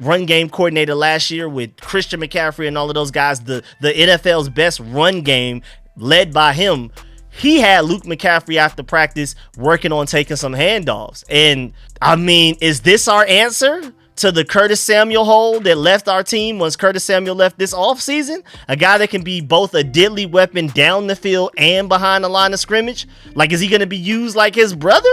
Speaker 1: run game coordinator last year with Christian McCaffrey and all of those guys, the NFL's best run game led by him. He had Luke McCaffrey after practice working on taking some handoffs. And I mean, is this our answer to the Curtis Samuel hole that left our team once Curtis Samuel left this offseason? A guy that can be both a deadly weapon down the field and behind the line of scrimmage? Like, is he going to be used like his brother?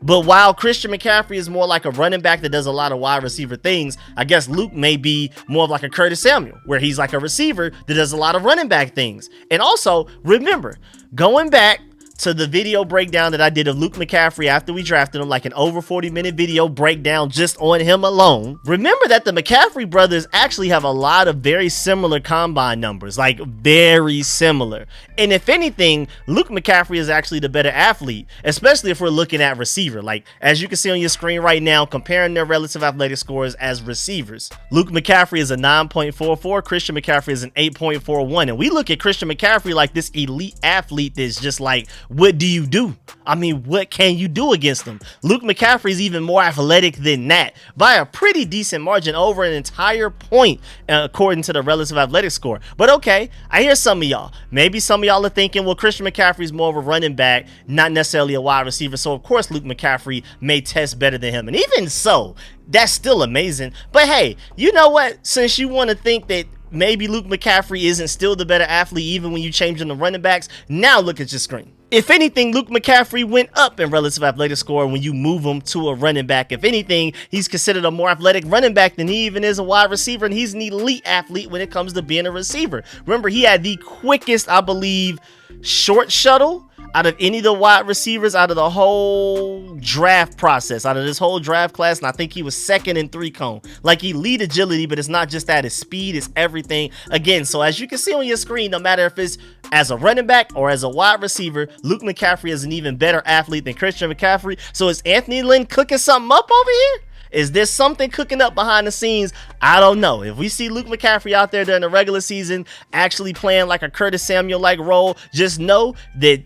Speaker 1: But while Christian McCaffrey is more like a running back that does a lot of wide receiver things, I guess Luke may be more of like a Curtis Samuel, where he's like a receiver that does a lot of running back things. And also, remember, going back to the video breakdown that I did of Luke McCaffrey after we drafted him, like an over 40-minute video breakdown just on him alone, remember that the McCaffrey brothers actually have a lot of very similar combine numbers, like very similar. And if anything, Luke McCaffrey is actually the better athlete, especially if we're looking at receiver. Like, as you can see on your screen right now, comparing their relative athletic scores as receivers. Luke McCaffrey is a 9.44, Christian McCaffrey is an 8.41. And we look at Christian McCaffrey like this elite athlete that's just like, what do you do? I mean, what can you do against them? Luke McCaffrey is even more athletic than that by a pretty decent margin, over an entire point, according to the relative athletic score. But okay, I hear some of y'all. Maybe some of y'all are thinking, well, Christian McCaffrey is more of a running back, not necessarily a wide receiver. So of course, Luke McCaffrey may test better than him. And even so, that's still amazing. But hey, you know what? Since you want to think that maybe Luke McCaffrey isn't still the better athlete even when you change him to running backs, now look at your screen. If anything, Luke McCaffrey went up in relative athletic score when you move him to a running back. If anything, he's considered a more athletic running back than he even is a wide receiver, and he's an elite athlete when it comes to being a receiver. Remember, he had the quickest, I believe, short shuttle out of any of the wide receivers out of the whole draft process, out of this whole draft class, and I think he was second in 3-cone. Like, elite agility, but it's not just that, it's speed, it's everything. Again, so as you can see on your screen, no matter if it's as a running back or as a wide receiver, Luke McCaffrey is an even better athlete than Christian McCaffrey. So is Anthony Lynn cooking something up over here? Is there something cooking up behind the scenes? I don't know. If we see Luke McCaffrey out there during the regular season actually playing like a Curtis Samuel-like role, just know that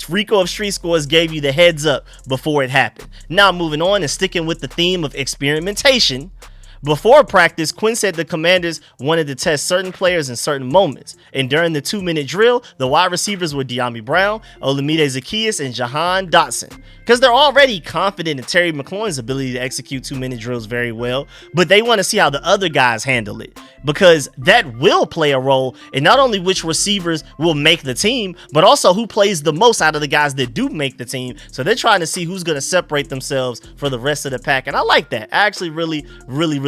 Speaker 1: Rico of Street Scores gave you the heads up before it happened. Now moving on and sticking with the theme of experimentation. Before practice, Quinn said the Commanders wanted to test certain players in certain moments. And during the 2-minute drill, the wide receivers were De'Ami Brown, Olamide Zaccheaus, and Jahan Dotson. Because they're already confident in Terry McLaurin's ability to execute 2-minute drills very well, but they want to see how the other guys handle it. Because that will play a role in not only which receivers will make the team, but also who plays the most out of the guys that do make the team. So they're trying to see who's going to separate themselves for the rest of the pack. And I like that. I actually really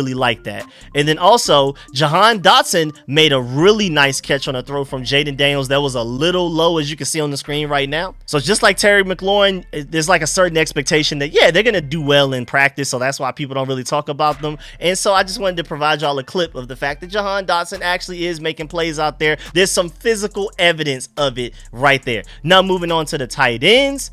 Speaker 1: like that. And then also, Jahan Dotson made a really nice catch on a throw from Jaden Daniels that was a little low, as you can see on the screen right now. So just like Terry McLaurin, there's like a certain expectation that, yeah, they're going to do well in practice. So that's why people don't really talk about them. And so I just wanted to provide y'all a clip of the fact that Jahan Dotson actually is making plays out there. There's some physical evidence of it right there. Now moving on to the tight ends.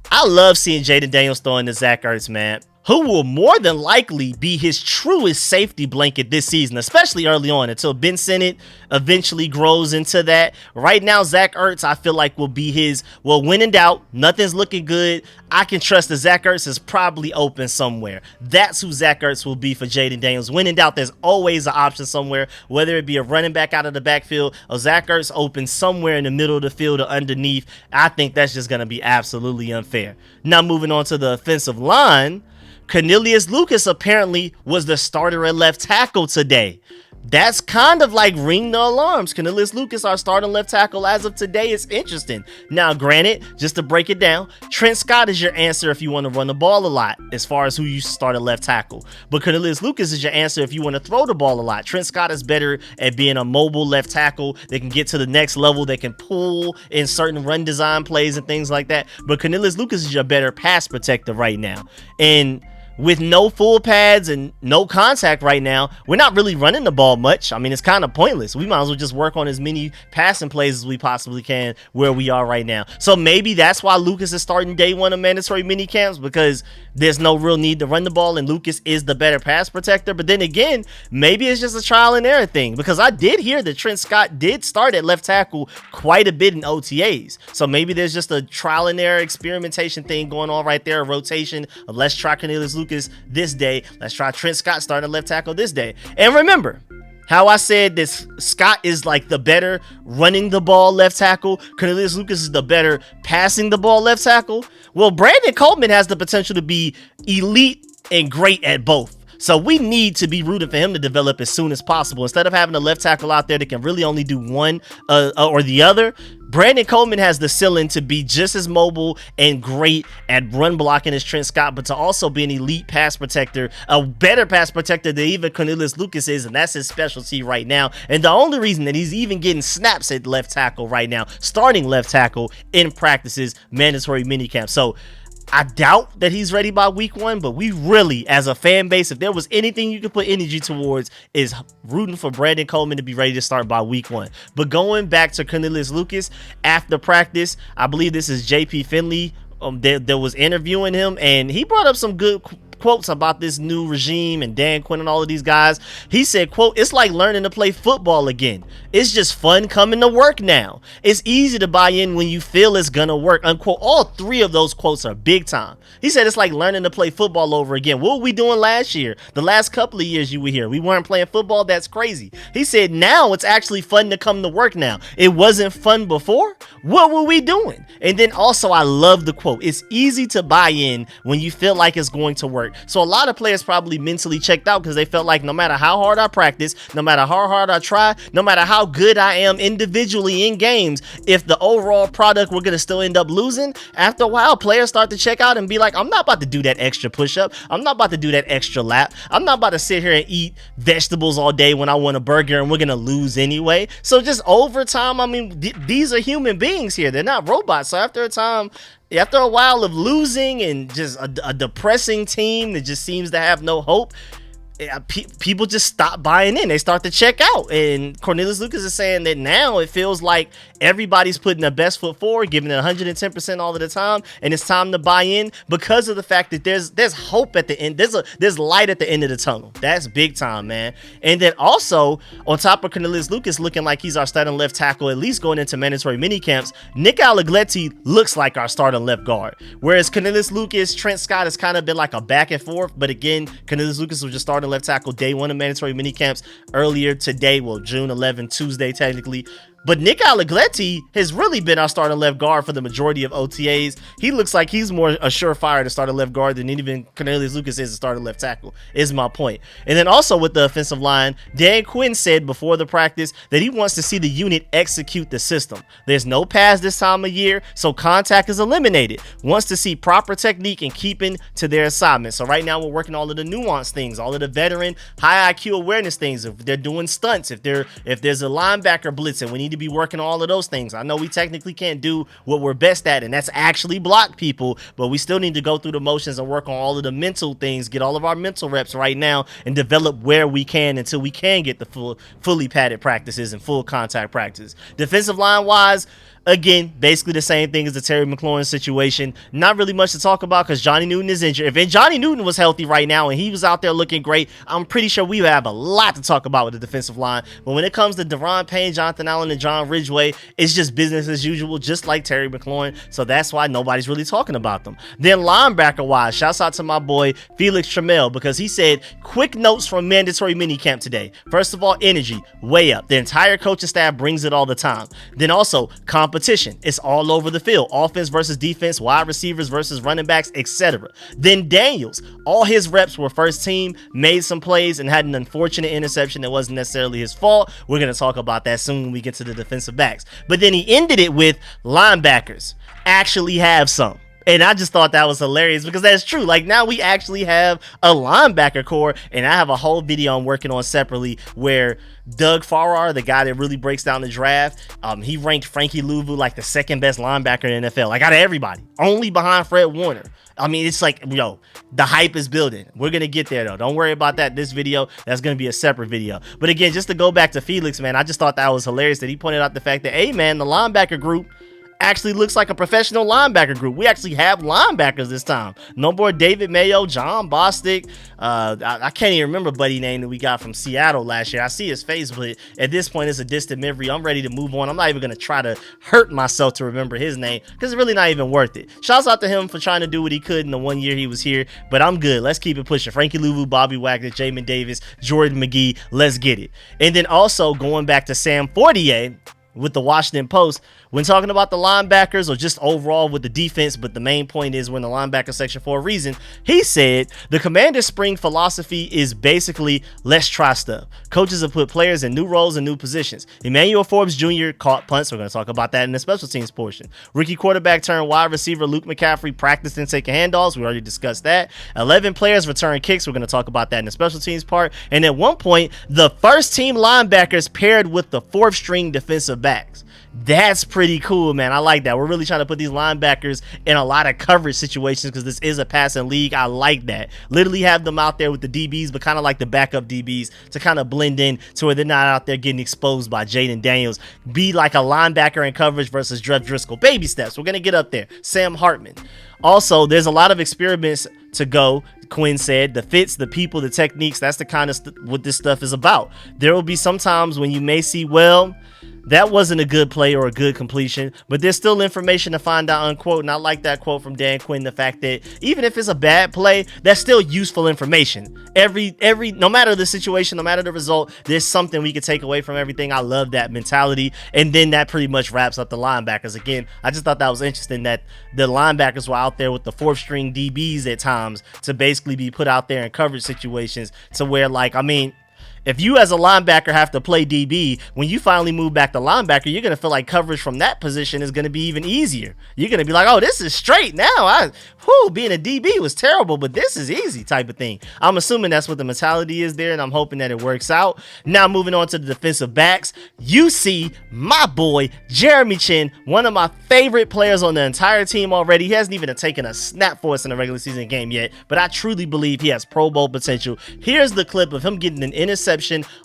Speaker 1: I love seeing Jaden Daniels throwing to Zach Ertz, man, who will more than likely be his truest safety blanket this season, especially early on until Ben Sinnott eventually grows into that. Right now, Zach Ertz, I feel like, will be his, well, when in doubt, nothing's looking good, I can trust that Zach Ertz is probably open somewhere. That's who Zach Ertz will be for Jaden Daniels. When in doubt, there's always an option somewhere, whether it be a running back out of the backfield or Zach Ertz open somewhere in the middle of the field or underneath. I think that's just going to be absolutely unfair. Now, moving on to the offensive line, Cornelius Lucas apparently was the starter at left tackle today. That's kind of like ring the alarms. Cornelius Lucas, our starting left tackle as of today, is interesting. Now, granted, just to break it down, Trent Scott is your answer if you want to run the ball a lot, as far as who you start at left tackle. But Cornelius Lucas is your answer if you want to throw the ball a lot. Trent Scott is better at being a mobile left tackle. They can get to the next level. They can pull in certain run design plays and things like that. But Cornelius Lucas is your better pass protector right now. And with no full pads and no contact right now, we're not really running the ball much. I mean, it's kind of pointless. We might as well just work on as many passing plays as we possibly can where we are right now. So maybe that's why Lucas is starting day one of mandatory mini camps, because there's no real need to run the ball and Lucas is the better pass protector. But then again, maybe it's just a trial and error thing, because I did hear that Trent Scott did start at left tackle quite a bit in OTAs. So maybe there's just a trial and error experimentation thing going on right there, a rotation of let's try Cornelius Lucas this day, let's try Trent Scott starting left tackle this day. And remember how I said this, Scott is like the better running the ball left tackle, Cornelius Lucas is the better passing the ball left tackle. Well, Brandon Coleman has the potential to be elite and great at both. So we need to be rooting for him to develop as soon as possible. Instead of having a left tackle out there that can really only do one or the other, Brandon Coleman has the ceiling to be just as mobile and great at run blocking as Trent Scott, but to also be an elite pass protector, a better pass protector than even Cornelius Lucas is, and that's his specialty right now. And the only reason that he's even getting snaps at left tackle right now, starting left tackle in practices, mandatory minicamp. So I doubt that he's ready by week 1, but we really, as a fan base, if there was anything you could put energy towards, is rooting for Brandon Coleman to be ready to start by week 1. But going back to Cornelius Lucas, after practice, I believe this is JP Finley that was interviewing him, and he brought up some good quotes about this new regime and Dan Quinn and all of these guys. He said, quote, "It's like learning to play football again. It's just fun coming to work now. It's easy to buy in when you feel it's gonna work," unquote. All 3 of those quotes are big time. He said it's like learning to play football over again. What were we doing last year? The last couple of years you were here, we weren't playing football. That's crazy. He said now it's actually fun to come to work now. It wasn't fun before. What were we doing? And then also, I love the quote, "It's easy to buy in when you feel like it's going to work." So a lot of players probably mentally checked out because they felt like no matter how hard I practice, no matter how hard I try, no matter how good I am individually in games, if the overall product we're going to still end up losing, after a while, players start to check out and be like, I'm not about to do that extra push-up. I'm not about to do that extra lap. I'm not about to sit here and eat vegetables all day when I want a burger and we're going to lose anyway. So just over time, I mean, these are human beings here. They're not robots. So after a while of losing and just a depressing team that just seems to have no hope, people just stop buying in. They start to check out. And Cornelius Lucas is saying that now it feels like everybody's putting their best foot forward, giving it 110% all of the time, and it's time to buy in because of the fact that there's hope at the end. There's light at the end of the tunnel. That's big time, man. And then also, on top of Cornelius Lucas looking like he's our starting left tackle, at least going into mandatory minicamps, Nick Allegretti looks like our starting left guard. Whereas Cornelius Lucas, Trent Scott has kind of been like a back and forth, but again, Cornelius Lucas was just starting left tackle day 1 of mandatory minicamps earlier today, well, June 11, Tuesday technically. But Nick Allegretti has really been our starting left guard for the majority of OTAs. He looks like he's more a surefire to start a left guard than even Cornelius Lucas is to start a left tackle, is my point. And then also with the offensive line, Dan Quinn said before the practice that he wants to see the unit execute the system. There's no pass this time of year, so contact is eliminated. Wants to see proper technique and keeping to their assignment. So right now we're working all of the nuanced things, all of the veteran high IQ awareness things. If they're doing stunts, if there's a linebacker blitzing, we need to be working all of those things. I know we technically can't do what we're best at, and that's actually block people, but we still need to go through the motions and work on all of the mental things, get all of our mental reps right now, and develop where we can until we can get the fully padded practices and full contact practice. Defensive line wise, again, basically the same thing as the Terry McLaurin situation. Not really much to talk about because Johnny Newton is injured. If Johnny Newton was healthy right now and he was out there looking great, I'm pretty sure we would have a lot to talk about with the defensive line. But when it comes to Deron Payne, Jonathan Allen, and John Ridgeway, it's just business as usual, just like Terry McLaurin. So that's why nobody's really talking about them. Then linebacker-wise, shouts out to my boy Felix Trammell because he said, quick notes from mandatory minicamp today. First of all, energy, way up. The entire coaching staff brings it all the time. Then also, competition. It's all over the field. Offense versus defense, wide receivers versus running backs, etc. Then Daniels, all his reps were first team, made some plays, and had an unfortunate interception that wasn't necessarily his fault. We're going to talk about that soon when we get to the defensive backs. But then he ended it with linebackers actually have some. And I just thought that was hilarious because that's true. Like now we actually have a linebacker core, and I have a whole video I'm working on separately where Doug Farrar, the guy that really breaks down the draft, he ranked Frankie Louvu like the second best linebacker in the NFL. Like out of everybody, only behind Fred Warner. I mean, it's like, yo, the hype is building. We're going to get there, though. Don't worry about that. This video, that's going to be a separate video. But again, just to go back to Felix, man, I just thought that was hilarious that he pointed out the fact that, hey, man, the linebacker group actually looks like a professional linebacker group. We actually have linebackers this time. No more David Mayo, John Bostic. I can't even remember buddy name that we got from Seattle last year. I see his face, but at this point, it's a distant memory. I'm ready to move on. I'm not even going to try to hurt myself to remember his name because it's really not even worth it. Shouts out to him for trying to do what he could in the 1 year he was here, but I'm good. Let's keep it pushing. Frankie Louvu, Bobby Wagner, Jamin Davis, Jordan McGee. Let's get it. And then also going back to Sam Fortier, with the Washington Post when talking about the linebackers or just overall with the defense, but the main point is we're in the linebacker section for a reason. He said the Commander's spring philosophy is basically let's try stuff. Coaches have put players in new roles and new positions. Emmanuel Forbes Jr. caught punts. We're going to talk about that in the special teams portion. Rookie quarterback turned wide receiver Luke McCaffrey practiced and taking handoffs. We already discussed that. 11 players return kicks. We're going to talk about that in the special teams part. And at one point, the first team linebackers paired with the fourth string defensive backs. That's pretty cool, man. I like that. We're really trying to put these linebackers in a lot of coverage situations because this is a passing league. I like that. Literally have them out there with the DBs, but kind of like the backup DBs to kind of blend in to where they're not out there getting exposed by Jaden Daniels. Be like a linebacker in coverage versus Drev Driscoll. Baby steps. We're going to get up there. Sam Hartman. Also, there's a lot of experiments to go. Quinn said the fits, the people, the techniques, that's the kind of what this stuff is about. There will be some times when you may see, well, that wasn't a good play or a good completion, but there's still information to find out, unquote. And I like that quote from Dan Quinn, the fact that even if it's a bad play, that's still useful information. No matter the situation, no matter the result, there's something we could take away from everything. I love that mentality. And then that pretty much wraps up the linebackers. Again, I just thought that was interesting that the linebackers were out there with the fourth string DBs at times to basically be put out there in coverage situations to where, like, I mean, if you as a linebacker have to play DB, when you finally move back to linebacker, you're going to feel like coverage from that position is going to be even easier. You're going to be like, oh, this is straight now. Being a DB was terrible, but this is easy type of thing. I'm assuming that's what the mentality is there, and I'm hoping that it works out. Now moving on to the defensive backs, you see my boy, Jeremy Chinn, one of my favorite players on the entire team already. He hasn't even taken a snap for us in a regular season game yet, but I truly believe he has Pro Bowl potential. Here's the clip of him getting an interception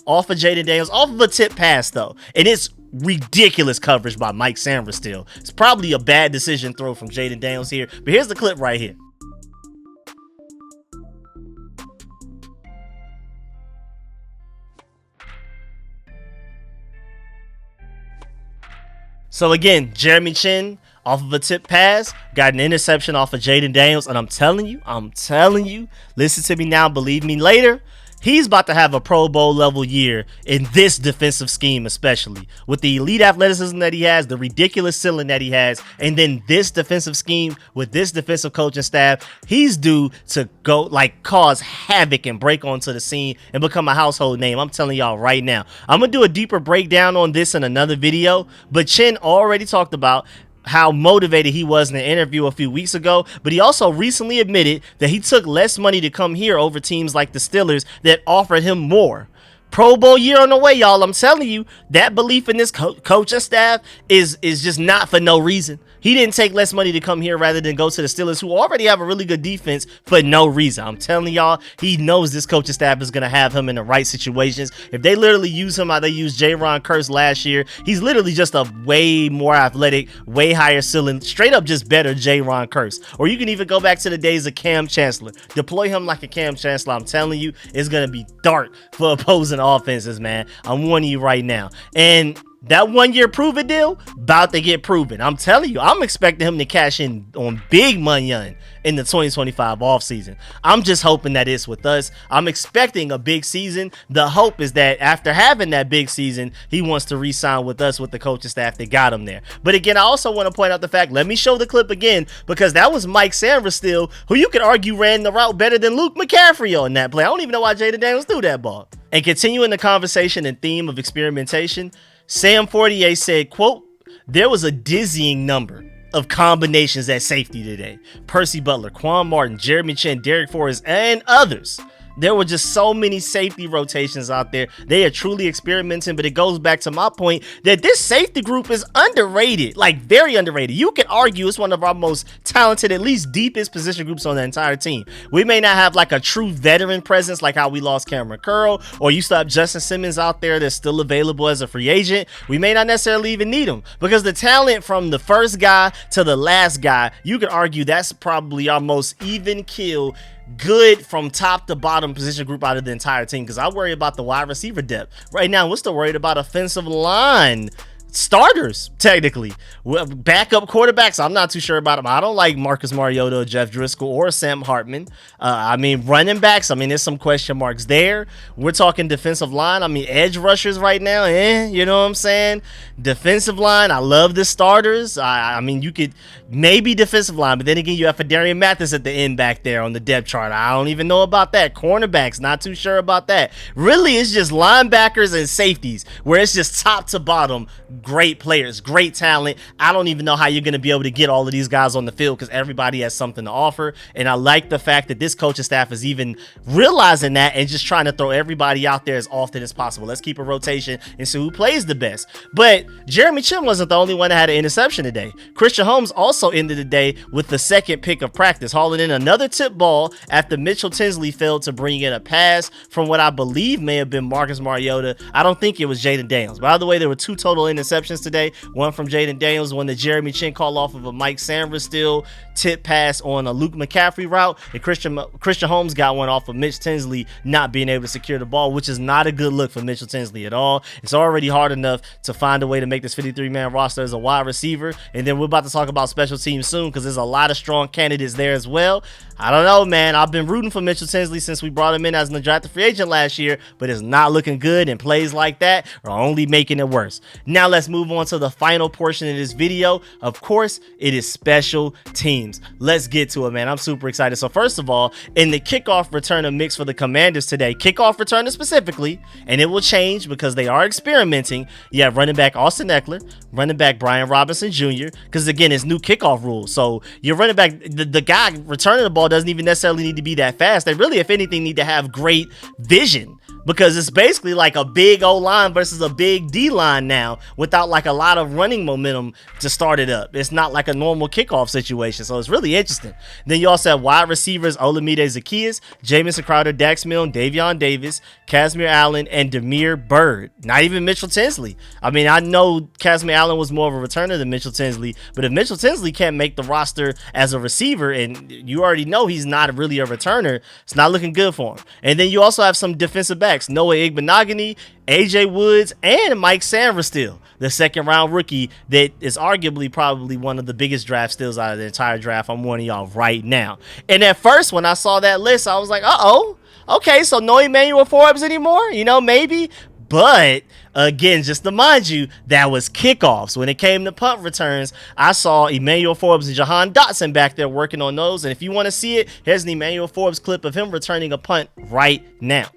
Speaker 1: off of Jaden Daniels, off of a tip pass though, and it's ridiculous coverage by Mike Samra still. It's probably a bad decision throw from Jaden Daniels here, but here's the clip right here. So again, Jeremy Chinn off of a tip pass, got an interception off of Jaden Daniels, and I'm telling you, listen to me now, believe me later. He's about to have a Pro Bowl level year in this defensive scheme, especially with the elite athleticism that he has, the ridiculous ceiling that he has, and then this defensive scheme with this defensive coaching staff. He's due to go like cause havoc and break onto the scene and become a household name. I'm telling y'all right now. I'm gonna do a deeper breakdown on this in another video, but Chinn already talked about how motivated he was in an interview a few weeks ago, but he also recently admitted that he took less money to come here over teams like the Steelers that offered him more. Pro Bowl year on the way, y'all. I'm telling you, that belief in this coaching staff is just not for no reason. He didn't take less money to come here rather than go to the Steelers, who already have a really good defense for no reason. I'm telling y'all, he knows this coaching staff is going to have him in the right situations. If they literally use him how they used J-Ron Curse last year, he's literally just a way more athletic, way higher ceiling, straight up just better J-Ron Curse. Or you can even go back to the days of Cam Chancellor. Deploy him like a Cam Chancellor. I'm telling you, it's going to be dark for opposing offenses, man. I'm warning you right now. And that 1 year prove it deal about to get proven. I'm telling you, I'm expecting him to cash in on big money in the 2025 offseason. I'm just hoping that it's with us. I'm expecting a big season. The hope is that after having that big season, he wants to re-sign with us with the coaching staff that got him there. But again, I also want to point out the fact, let me show the clip again, because that was Mike Samra still, who you could argue ran the route better than Luke McCaffrey on that play. I don't even know why Jaden Daniels threw that ball. And continuing the conversation and theme of experimentation, Sam Fortier said, quote, there was a dizzying number of combinations at safety today. Percy Butler, Quan Martin, Jeremy Chinn, Derek Forrest, and others. There were just so many safety rotations out there. They are truly experimenting, but it goes back to my point that this safety group is underrated, like very underrated. You can argue it's one of our most talented, at least deepest position groups on the entire team. We may not have like a true veteran presence like how we lost Cameron Curl, or you still have Justin Simmons out there that's still available as a free agent. We may not necessarily even need him because the talent from the first guy to the last guy, you could argue that's probably our most even kill, good from top to bottom position group out of the entire team, because I worry about the wide receiver depth. Right now, we're still worried about offensive line starters, technically. Backup quarterbacks, I'm not too sure about them. I don't like Marcus Mariota, Jeff Driscoll, or Sam Hartman. I mean, running backs, I mean, there's some question marks there. We're talking defensive line. I mean, edge rushers right now, you know what I'm saying? Defensive line, I love the starters. I mean, you could maybe defensive line, but then again, you have Fedarian Mathis at the end back there on the depth chart. I don't even know about that. Cornerbacks, not too sure about that. Really, it's just linebackers and safeties, where it's just top to bottom, great players, great talent. I don't even know how you're going to be able to get all of these guys on the field because everybody has something to offer. And I like the fact that this coaching staff is even realizing that and just trying to throw everybody out there as often as possible. Let's keep a rotation and see who plays the best. But Jeremy Chinn wasn't the only one that had an interception today. Christian Holmes also ended the day with the second pick of practice, hauling in another tip ball after Mitchell Tinsley failed to bring in a pass from what I believe may have been Marcus Mariota. I don't think it was Jaden Daniels. By the way, there were two total interceptions today. One from Jaden Daniels, one that Jeremy Chinn called off of a Mike Sanders still tip pass on a Luke McCaffrey route, and Christian Holmes got one off of Mitch Tinsley not being able to secure the ball, which is not a good look for Mitchell Tinsley at all. It's already hard enough to find a way to make this 53-man roster as a wide receiver, and then we're about to talk about special teams soon because there's a lot of strong candidates there as well. I don't know, man. I've been rooting for Mitchell Tinsley since we brought him in as an undrafted free agent last year, but it's not looking good, and plays like that are only making it worse. Now let's move on to the final portion of this video. Of course, it is special teams. Let's get to it, man. I'm super excited. So first of all, in the kickoff returner mix for the Commanders today, kickoff returner specifically, and it will change because they are experimenting. You have running back Austin Eckler, running back Brian Robinson Jr., because again, it's new kickoff rules. So your running back, the guy returning the ball doesn't even necessarily need to be that fast. They really, if anything, need to have great vision, because it's basically like a big O-line versus a big D-line now without like a lot of running momentum to start it up. It's not like a normal kickoff situation, so it's really interesting. Then you also have wide receivers Olamide Zaccheaus, Jamison Crowder, Dax Milne, Davion Davis, Casimir Allen, and Demir Byrd. Not even Mitchell Tinsley. I mean, I know Casimir Allen was more of a returner than Mitchell Tinsley, but if Mitchell Tinsley can't make the roster as a receiver, and you already know he's not really a returner, it's not looking good for him. And then you also have some defensive backs, Noah Igbenogany, AJ Woods, and Mike Sanders still, the second round rookie that is arguably probably one of the biggest draft steals out of the entire draft. I'm warning y'all right now. And at first, when I saw that list, I was like, uh-oh, okay, so no Emmanuel Forbes anymore, you know, maybe. But again, just to mind you, that was kickoffs. When it came to punt returns, I saw Emmanuel Forbes and Jahan Dotson back there working on those. And if you want to see it, here's an Emmanuel Forbes clip of him returning a punt right now.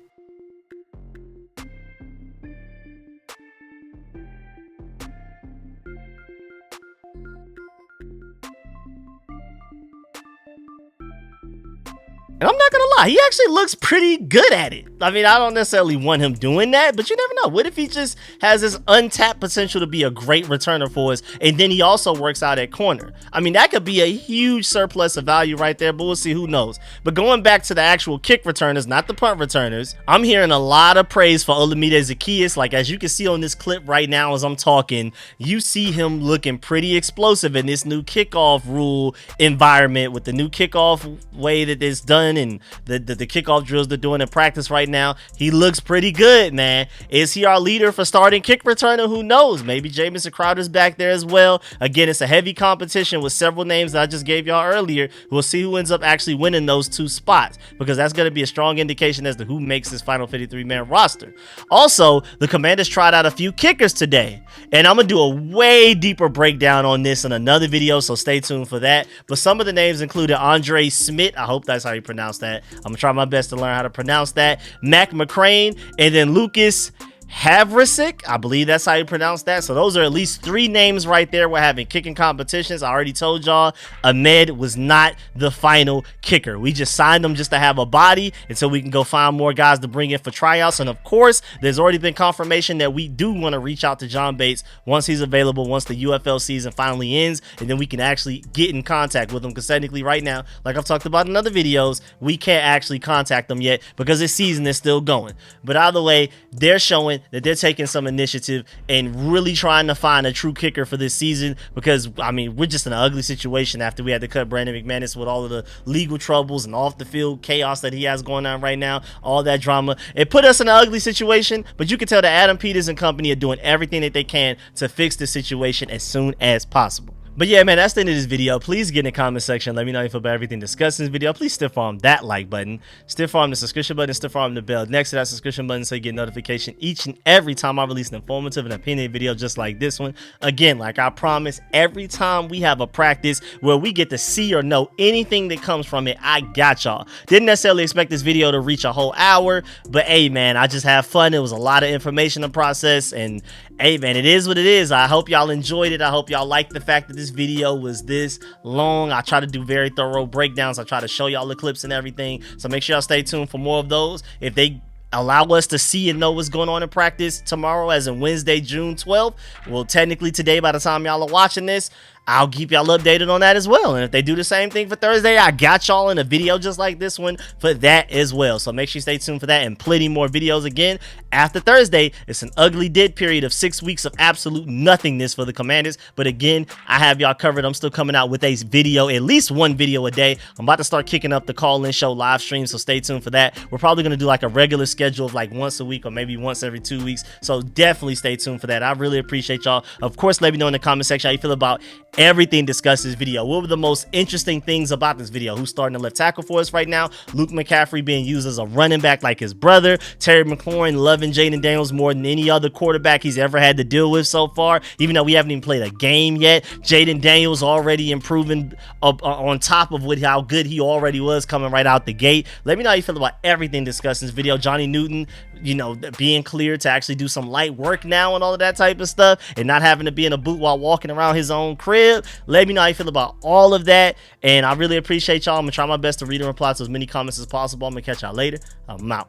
Speaker 1: And I'm not going to lie, he actually looks pretty good at it. I mean, I don't necessarily want him doing that, but you never know. What if he just has this untapped potential to be a great returner for us, and then he also works out at corner? I mean, that could be a huge surplus of value right there, but we'll see. Who knows? But going back to the actual kick returners, not the punt returners, I'm hearing a lot of praise for Olamide Zaccheaus. Like, as you can see on this clip right now as I'm talking, you see him looking pretty explosive in this new kickoff rule environment with the new kickoff way that it's done and the kickoff drills they're doing in practice right now. He looks pretty good, man. Is he our leader for starting kick returner? Who knows? Maybe Jamison Crowder's back there as well. Again, it's a heavy competition with several names that I just gave y'all earlier. We'll see who ends up actually winning those two spots, because that's going to be a strong indication as to who makes this final 53-man roster. Also, the Commanders tried out a few kickers today, and I'm going to do a way deeper breakdown on this in another video, so stay tuned for that. But some of the names included Andre Smith. I hope that's how you pronounce that. I'm going to try my best to learn how to pronounce that. Mac McCrane, and then Lucas Havrasik, I believe that's how you pronounce that. So those are at least three names right there. We're having kicking competitions. I already told y'all Ahmed was not the final kicker. We just signed him just to have a body until we can go find more guys to bring in for tryouts. And of course, there's already been confirmation that we do want to reach out to John Bates once he's available, once the UFL season finally ends, and then we can actually get in contact with him, because technically right now, like I've talked about in other videos, we can't actually contact them yet because this season is still going. But either way, they're showing man, that they're taking some initiative and really trying to find a true kicker for this season, because I mean, we're just in an ugly situation after we had to cut Brandon McManus with all of the legal troubles and off the field chaos that he has going on right now, all that drama. It put us in an ugly situation, but you can tell that Adam Peters and company are doing everything that they can to fix the situation as soon as possible. But yeah, man, that's the end of this video. Please get in the comment section. Let me know how you feel about everything discussed in this video. Please stiff arm that like button, stiff arm the subscription button, stiff arm the bell next to that subscription button so you get notification each and every time I release an informative and opinionated video just like this one. Again, like I promised, every time we have a practice where we get to see or know anything that comes from it, I got y'all. Didn't necessarily expect this video to reach a whole hour, but hey, man, I just have fun. It was a lot of information to process, and hey, man, it is what it is. I hope y'all enjoyed it. I hope y'all liked the fact that this video was this long. I try to do very thorough breakdowns. I try to show y'all the clips and everything. So make sure y'all stay tuned for more of those. If they allow us to see and know what's going on in practice tomorrow, as in Wednesday, June 12th, well, technically today, by the time y'all are watching this, I'll keep y'all updated on that as well. And if they do the same thing for Thursday, I got y'all in a video just like this one for that as well. So make sure you stay tuned for that and plenty more videos. Again, after Thursday, it's an ugly dead period of 6 weeks of absolute nothingness for the Commanders. But again, I have y'all covered. I'm still coming out with a video, at least one video a day. I'm about to start kicking up the call-in show live stream, so stay tuned for that. We're probably going to do like a regular schedule of like once a week or maybe once every 2 weeks. So definitely stay tuned for that. I really appreciate y'all. Of course, let me know in the comment section how you feel about everything discussed in this video. What were the most interesting things about this video? Who's starting to left tackle for us right now? Luke McCaffrey being used as a running back like his brother. Terry McLaurin loving Jaden Daniels more than any other quarterback he's ever had to deal with so far, even though we haven't even played a game yet. Jaden Daniels already improving on top of how good he already was coming right out the gate. Let me know how you feel about everything discussed in this video. Johnny Newton, you know, being cleared to actually do some light work now and all of that type of stuff, and not having to be in a boot while walking around his own crib. Let me know how you feel about all of that, and I really appreciate y'all. I'm gonna try my best to read and reply to as many comments as possible. I'm gonna catch y'all later. I'm out.